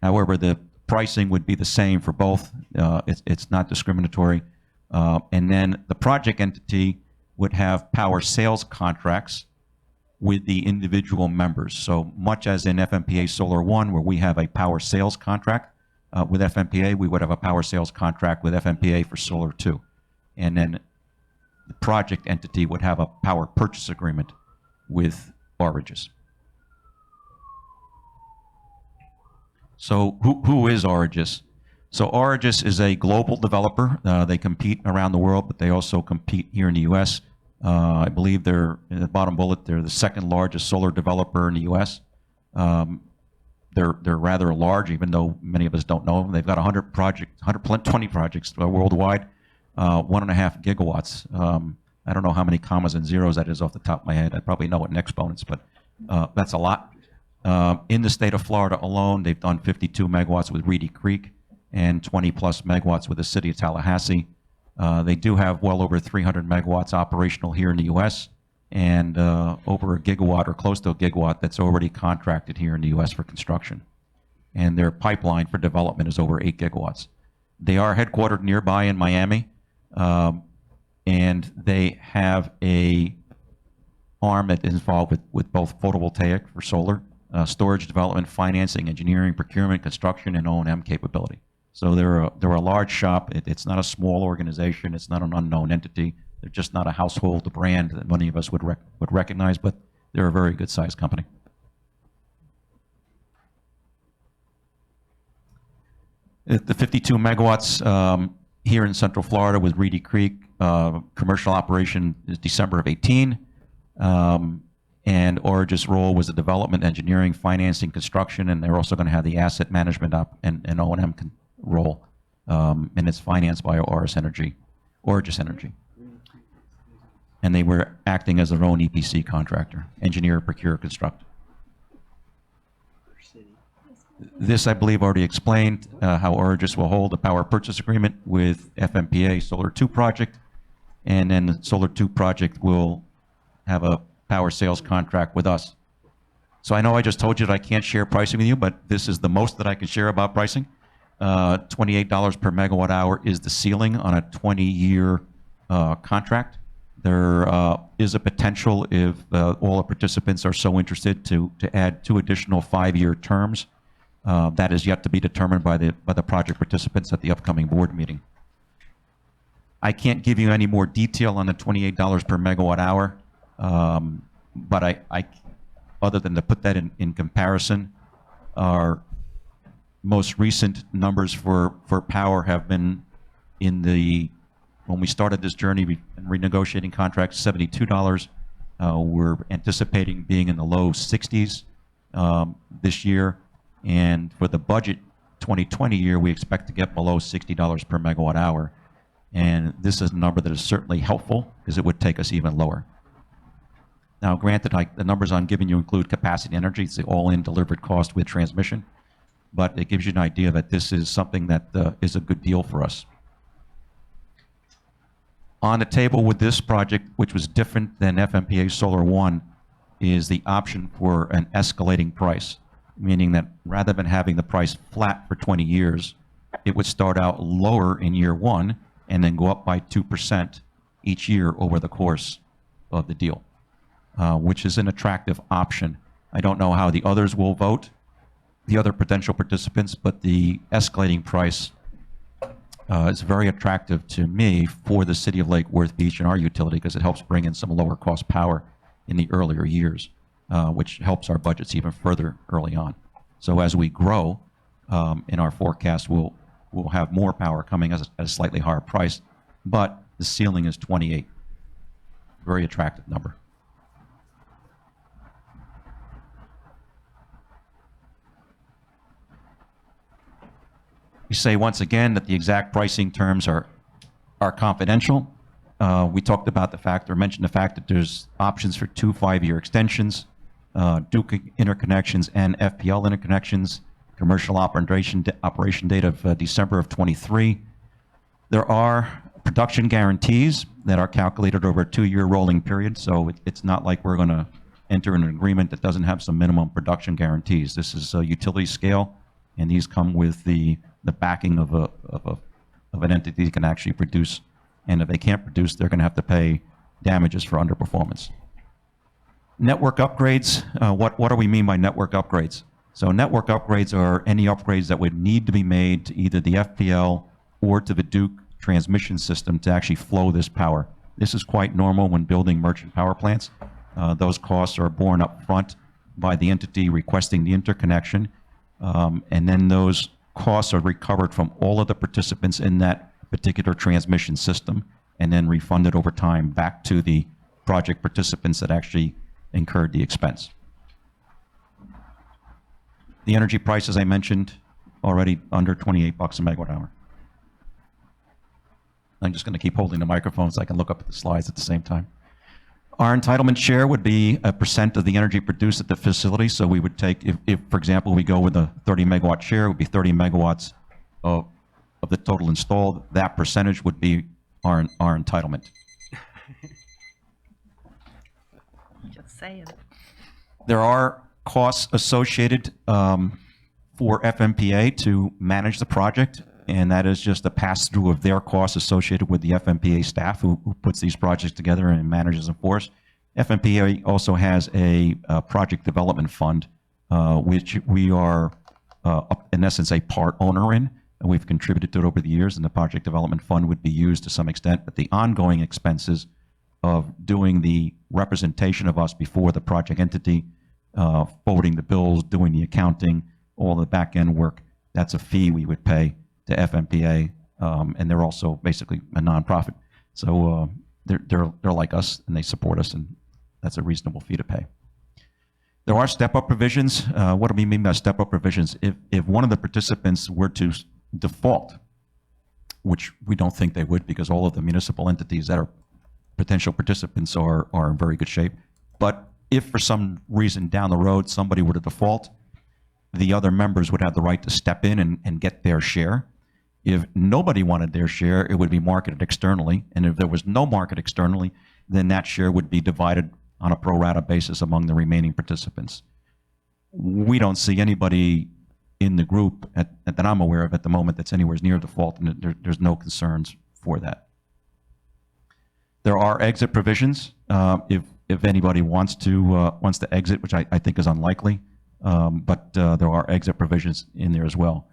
However, the pricing would be the same for both. It's not discriminatory. And then the project entity would have power sales contracts with the individual members. So much as in FMPA Solar 1, where we have a power sales contract with FMPA, we would have a power sales contract with FMPA for Solar 2. And then the project entity would have a power purchase agreement with Origis. So who is Origis? So Origis is a global developer. They compete around the world, but they also compete here in the U.S. I believe they're, in the bottom bullet, they're the 2nd largest solar developer in the U.S. They're rather large, even though many of us don't know them. They've got 120 projects worldwide, 1.5 gigawatts. I don't know how many commas and zeros that is off the top of my head. I probably know it in exponents, but that's a lot. In the state of Florida alone, they've done 52 megawatts with Reedy Creek and 20 plus megawatts with the city of Tallahassee. They do have well over 300 megawatts operational here in the U.S. and over a gigawatt or close to a gigawatt that's already contracted here in the U.S. for construction. And their pipeline for development is over 8 gigawatts. They are headquartered nearby in Miami, and they have a arm that is involved with both photovoltaic for solar storage development, financing, engineering, procurement, construction, and O&M capability. So they're a large shop. It's not a small organization. It's not an unknown entity. They're just not a household brand that many of us would recognize, but they're a very good-sized company. The 52 megawatts here in Central Florida with Reedy Creek, commercial operation is December of 18. And Origis' role was the development, engineering, financing, construction, and they're also going to have the asset management and O&M role. And it's financed by Origis Energy. And they were acting as their own EPC contractor, engineer, procure, construct. This, I believe, already explained how Origis will hold a power purchase agreement with FMPA Solar 2 project, and then the Solar 2 project will have a power sales contract with us. So I know I just told you that I can't share pricing with you, but this is the most that I can share about pricing. $28 per megawatt hour is the ceiling on a 20-year contract. There is a potential, if all the participants are so interested, to add 2 additional 5-year terms. That is yet to be determined by the project participants at the upcoming board meeting. I can't give you any more detail on the $28 per megawatt hour, but I other than to put that in comparison, our most recent numbers for power have been in the, when we started this journey in renegotiating contracts, $72. We're anticipating being in the low 60s this year. And for the budget 2020 year, we expect to get below $60 per megawatt hour. And this is a number that is certainly helpful because it would take us even lower. Now, granted, the numbers I'm giving you include capacity energy. It's the all-in delivered cost with transmission. But it gives you an idea that this is something that is a good deal for us. On the table with this project, which was different than FMPA Solar 1, is the option for an escalating price, meaning that rather than having the price flat for 20 years, it would start out lower in year 1 and then go up by 2% each year over the course of the deal, which is an attractive option. I don't know how the others will vote, the other potential participants, but the escalating price is very attractive to me for the city of Lake Worth Beach and our utility because it helps bring in some lower cost power in the earlier years, which helps our budgets even further early on. So as we grow in our forecast, we'll have more power coming at a slightly higher price, but the ceiling is 28. Very attractive number. We say once again that the exact pricing terms are confidential. We talked about the fact, or mentioned the fact, that there's options for 2 5-year extensions, Duke interconnections and FPL interconnections, commercial operation date of December of 23. There are production guarantees that are calculated over a 2-year rolling period, so it's not like we're going to enter an agreement that doesn't have some minimum production guarantees. This is a utility scale, and these come with the backing of an entity that can actually produce. And if they can't produce, they're going to have to pay damages for underperformance. Network upgrades, what do we mean by network upgrades? So network upgrades are any upgrades that would need to be made to either the FPL or to the Duke transmission system to actually flow this power. This is quite normal when building merchant power plants. Those costs are borne up front by the entity requesting the interconnection, and then those costs are recovered from all of the participants in that particular transmission system and then refunded over time back to the project participants that actually incurred the expense. The energy price, as I mentioned, already under $28 a megawatt hour. I'm just going to keep holding the microphone so I can look up at the slides at the same time. Our entitlement share would be a % of the energy produced at the facility. So we would take, if for example, we go with a 30 megawatt share, it would be 30 megawatts of the total installed. That percentage would be our entitlement. Just saying. There are costs associated for FMPA to manage the project, and that is just a pass-through of their costs associated with the FMPA staff who puts these projects together and manages them for us. FMPA also has a project development fund which we are, in essence, a part owner in, and we've contributed to it over the years, and the project development fund would be used to some extent, but the ongoing expenses of doing the representation of us before the project entity, forwarding the bills, doing the accounting, all the back-end work, that's a fee we would pay to FMPA, and they're also basically a nonprofit. So they're like us, and they support us, and that's a reasonable fee to pay. There are step-up provisions. What do we mean by step-up provisions? If one of the participants were to default, which we don't think they would because all of the municipal entities that are potential participants are in very good shape. But if for some reason down the road somebody were to default, the other members would have the right to step in and get their share. If nobody wanted their share, it would be marketed externally. And if there was no market externally, then that share would be divided on a pro rata basis among the remaining participants. We don't see anybody in the group that I'm aware of at the moment that's anywhere near default, and there's no concerns for that. There are exit provisions if anybody wants to exit, which I think is unlikely, but there are exit provisions in there as well.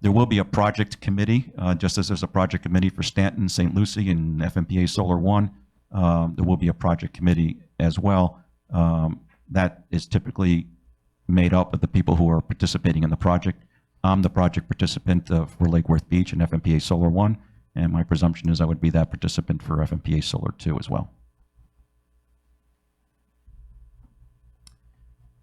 There will be a project committee, just as there's a project committee for Stanton, St. Lucie, and FMPA Solar One. There will be a project committee as well. That is typically made up of the people who are participating in the project. I'm the project participant for Lake Worth Beach and FMPA Solar One, and my presumption is I would be that participant for FMPA Solar 2 as well.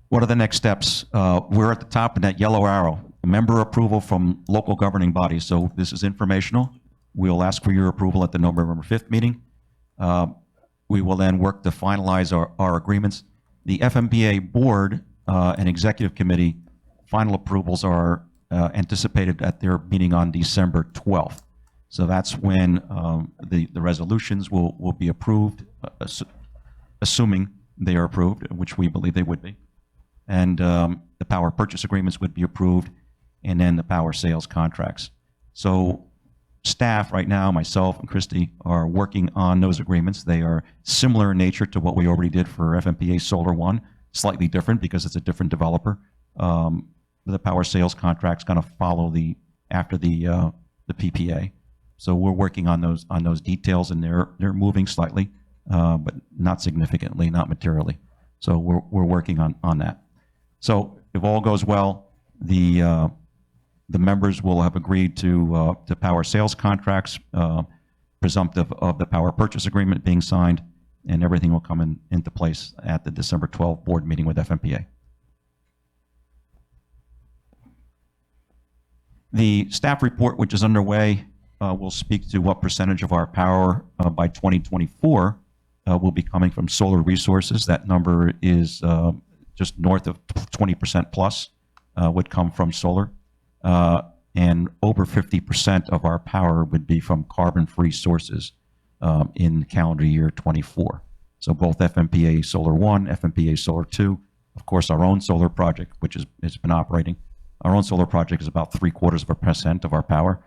What are the next steps? We're at the top of that yellow arrow, member approval from local governing bodies. So this is informational. We'll ask for your approval at the November 5th meeting. We will then work to finalize our agreements. The FMPA board and executive committee final approvals are anticipated at their meeting on December 12th. So that's when the resolutions will be approved, assuming they are approved, which we believe they would be. And the power purchase agreements would be approved, and then the power sales contracts. So staff right now, myself and Christy, are working on those agreements. They are similar in nature to what we already did for FMPA Solar One, slightly different because it's a different developer. The power sales contract's going to follow after the PPA. So we're working on those details, and they're moving slightly, but not significantly, not materially. So we're working on that. So if all goes well, the members will have agreed to power sales contracts, presumptive of the power purchase agreement being signed, and everything will come into place at the December 12th board meeting with FMPA. The staff report, which is underway, will speak to what percentage of our power by 2024 will be coming from solar resources. That number is just north of 20% plus would come from solar. And over 50% of our power would be from carbon-free sources in calendar year 24. So both FMPA Solar 1, FMPA Solar 2, of course our own solar project, which has been operating. Our own solar project is about 0.75% of our power.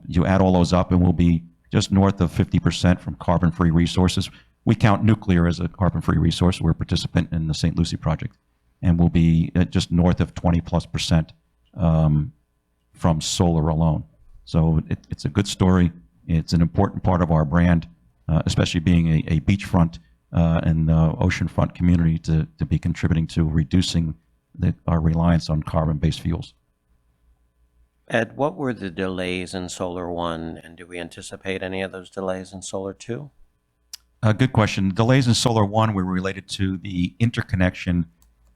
You add all those up and we'll be just north of 50% from carbon-free resources. We count nuclear as a carbon-free resource. We're a participant in the St. Lucie project. And we'll be just north of 20+% from solar alone. So it's a good story. It's an important part of our brand, especially being a beachfront and oceanfront community to be contributing to reducing our reliance on carbon-based fuels. Ed, what were the delays in Solar 1, and do we anticipate any of those delays in Solar 2? Good question. Delays in Solar 1 were related to the interconnection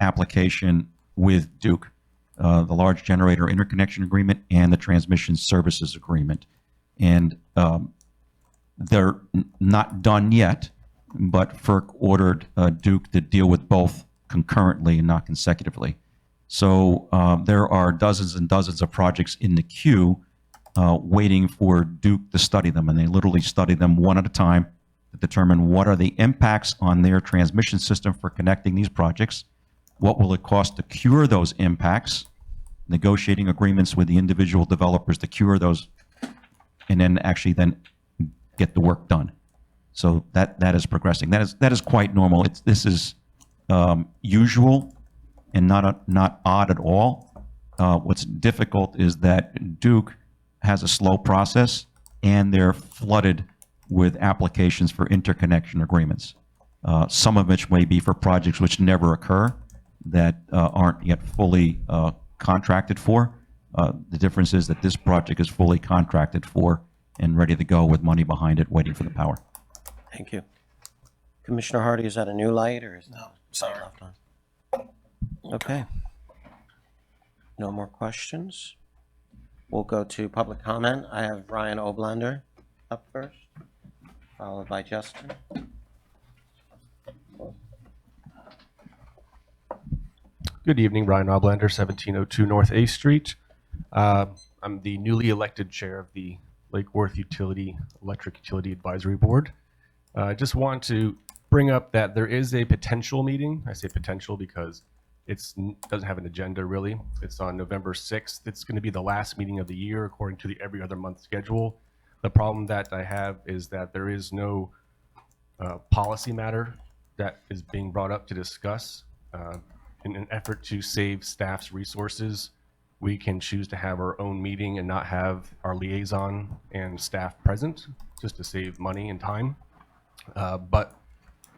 application with Duke, the large generator interconnection agreement and the transmission services agreement. And they're not done yet, but FERC ordered Duke to deal with both concurrently and not consecutively. So there are dozens and dozens of projects in the queue waiting for Duke to study them, and they literally study them one at a time to determine what are the impacts on their transmission system for connecting these projects, what will it cost to cure those impacts, negotiating agreements with the individual developers to cure those, and then actually then get the work done. So that is progressing. That is quite normal. This is usual and not odd at all. What's difficult is that Duke has a slow process, and they're flooded with applications for interconnection agreements. Some of which may be for projects which never occur, that aren't yet fully contracted for. The difference is that this project is fully contracted for and ready to go with money behind it, waiting for the power. Thank you. Commissioner Hardy, is that a new light or is that? No, sorry. left on? Okay. No more questions. We'll go to public comment. I have Ryan Oblander up first, followed by Justin. Good evening, Ryan Oblander, 1702 North A Street. I'm the newly elected chair of the Lake Worth Electric Utility Advisory Board. I just want to bring up that there is a potential meeting. I say potential because it doesn't have an agenda really. It's on November 6th. It's going to be the last meeting of the year according to the every other month schedule. The problem that I have is that there is no policy matter that is being brought up to discuss. In an effort to save staff's resources, we can choose to have our own meeting and not have our liaison and staff present, just to save money and time. But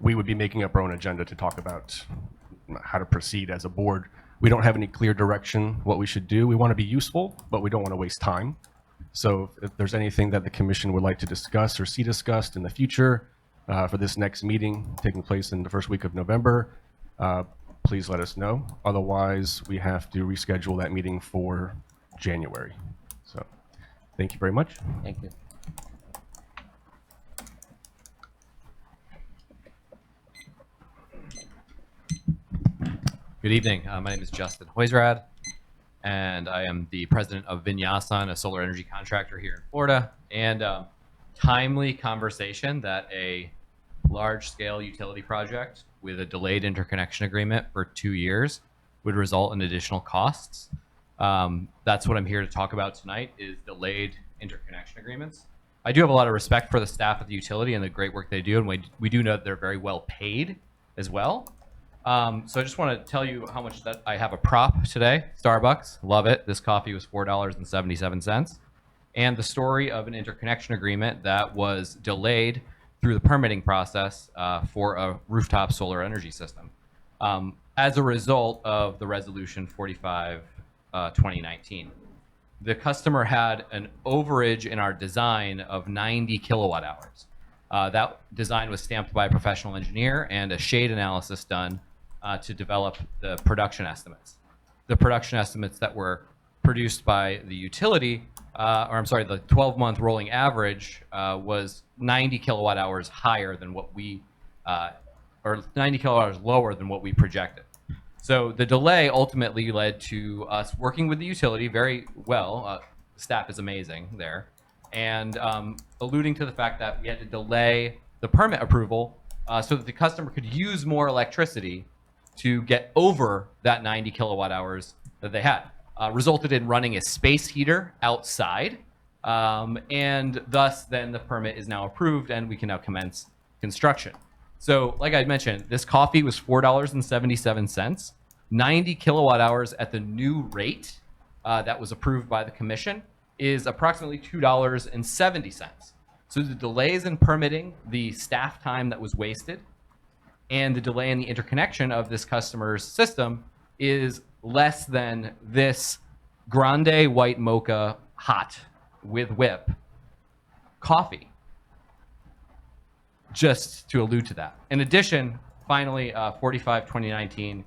we would be making up our own agenda to talk about how to proceed as a board. We don't have any clear direction what we should do. We want to be useful, but we don't want to waste time. So if there's anything that the commission would like to discuss or see discussed in the future for this next meeting taking place in the first week of November, please let us know. Otherwise, we have to reschedule that meeting for January. So thank you very much. Thank you. Good evening. My name is Justin Hoysrad, and I am the president of Vinyasan, a solar energy contractor here in Florida. And timely conversation that a large-scale utility project with a delayed interconnection agreement for 2 years would result in additional costs. That's what I'm here to talk about tonight, is delayed interconnection agreements. I do have a lot of respect for the staff of the utility and the great work they do, and we do know that they're very well paid as well. So I just want to tell you how much that I have a prop today. Starbucks, love it. This coffee was $4.77. And the story of an interconnection agreement that was delayed through the permitting process for a rooftop solar energy system. As a result of the resolution 45, 2019. The customer had an overage in our design of 90 kilowatt hours. That design was stamped by a professional engineer and a shade analysis done to develop the production estimates. The production estimates that were produced by the utility, the 12-month rolling average was 90 kilowatt hours higher than what we, or 90 kilowatt hours lower than what we projected. So the delay ultimately led to us working with the utility very well. Staff is amazing there, and alluding to the fact that we had to delay the permit approval so that the customer could use more electricity to get over that 90 kilowatt hours that they had. Resulted in running a space heater outside, and thus then the permit is now approved and we can now commence construction. So like I mentioned, this coffee was $4.77, 90 kilowatt hours at the new rate that was approved by the commission is approximately $2.70. So the delays in permitting, the staff time that was wasted, and the delay in the interconnection of this customer's system is less than this grande white mocha hot with whip coffee, just to allude to that. In addition, finally, 45, 2019,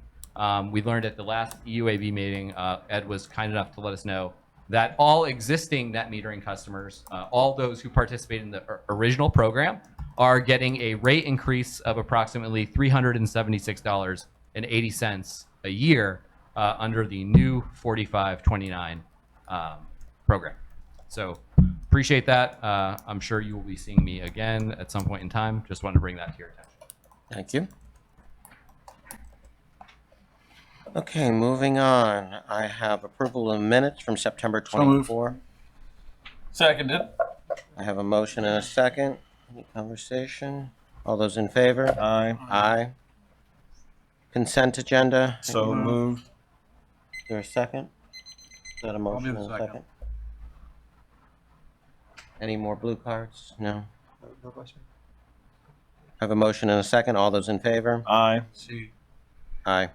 we learned at the last EUAB meeting, Ed was kind enough to let us know that all existing net metering customers, all those who participated in the original program, are getting a rate increase of approximately $376.80 a year under the new 4529 program. So appreciate that. I'm sure you will be seeing me again at some point in time. Just wanted to bring that to your attention. Thank you. Okay, moving on. I have approval of minutes from September 24. Seconded. I have a motion and a second. Any conversation? All those in favor? Aye. Aye. Consent agenda. So moved. Is there a second? Is that a motion move and a second. second? Any more blue cards? No? I have a motion and a second. All those in favor? Aye. Aye.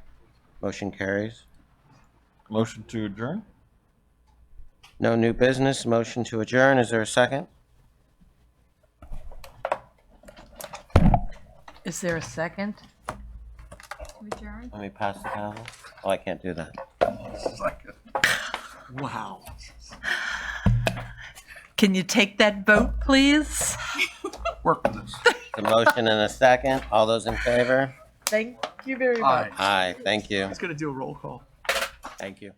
Motion carries. Motion to adjourn? No new business. Motion to adjourn. Is there a second? Is there a second? Let me pass the gavel. Oh, I can't do that. Wow. Can you take that vote, please? Work with this. The motion and a second. All those in favor? Thank you very much. Aye. Thank you. He's going to do a roll call. Thank you.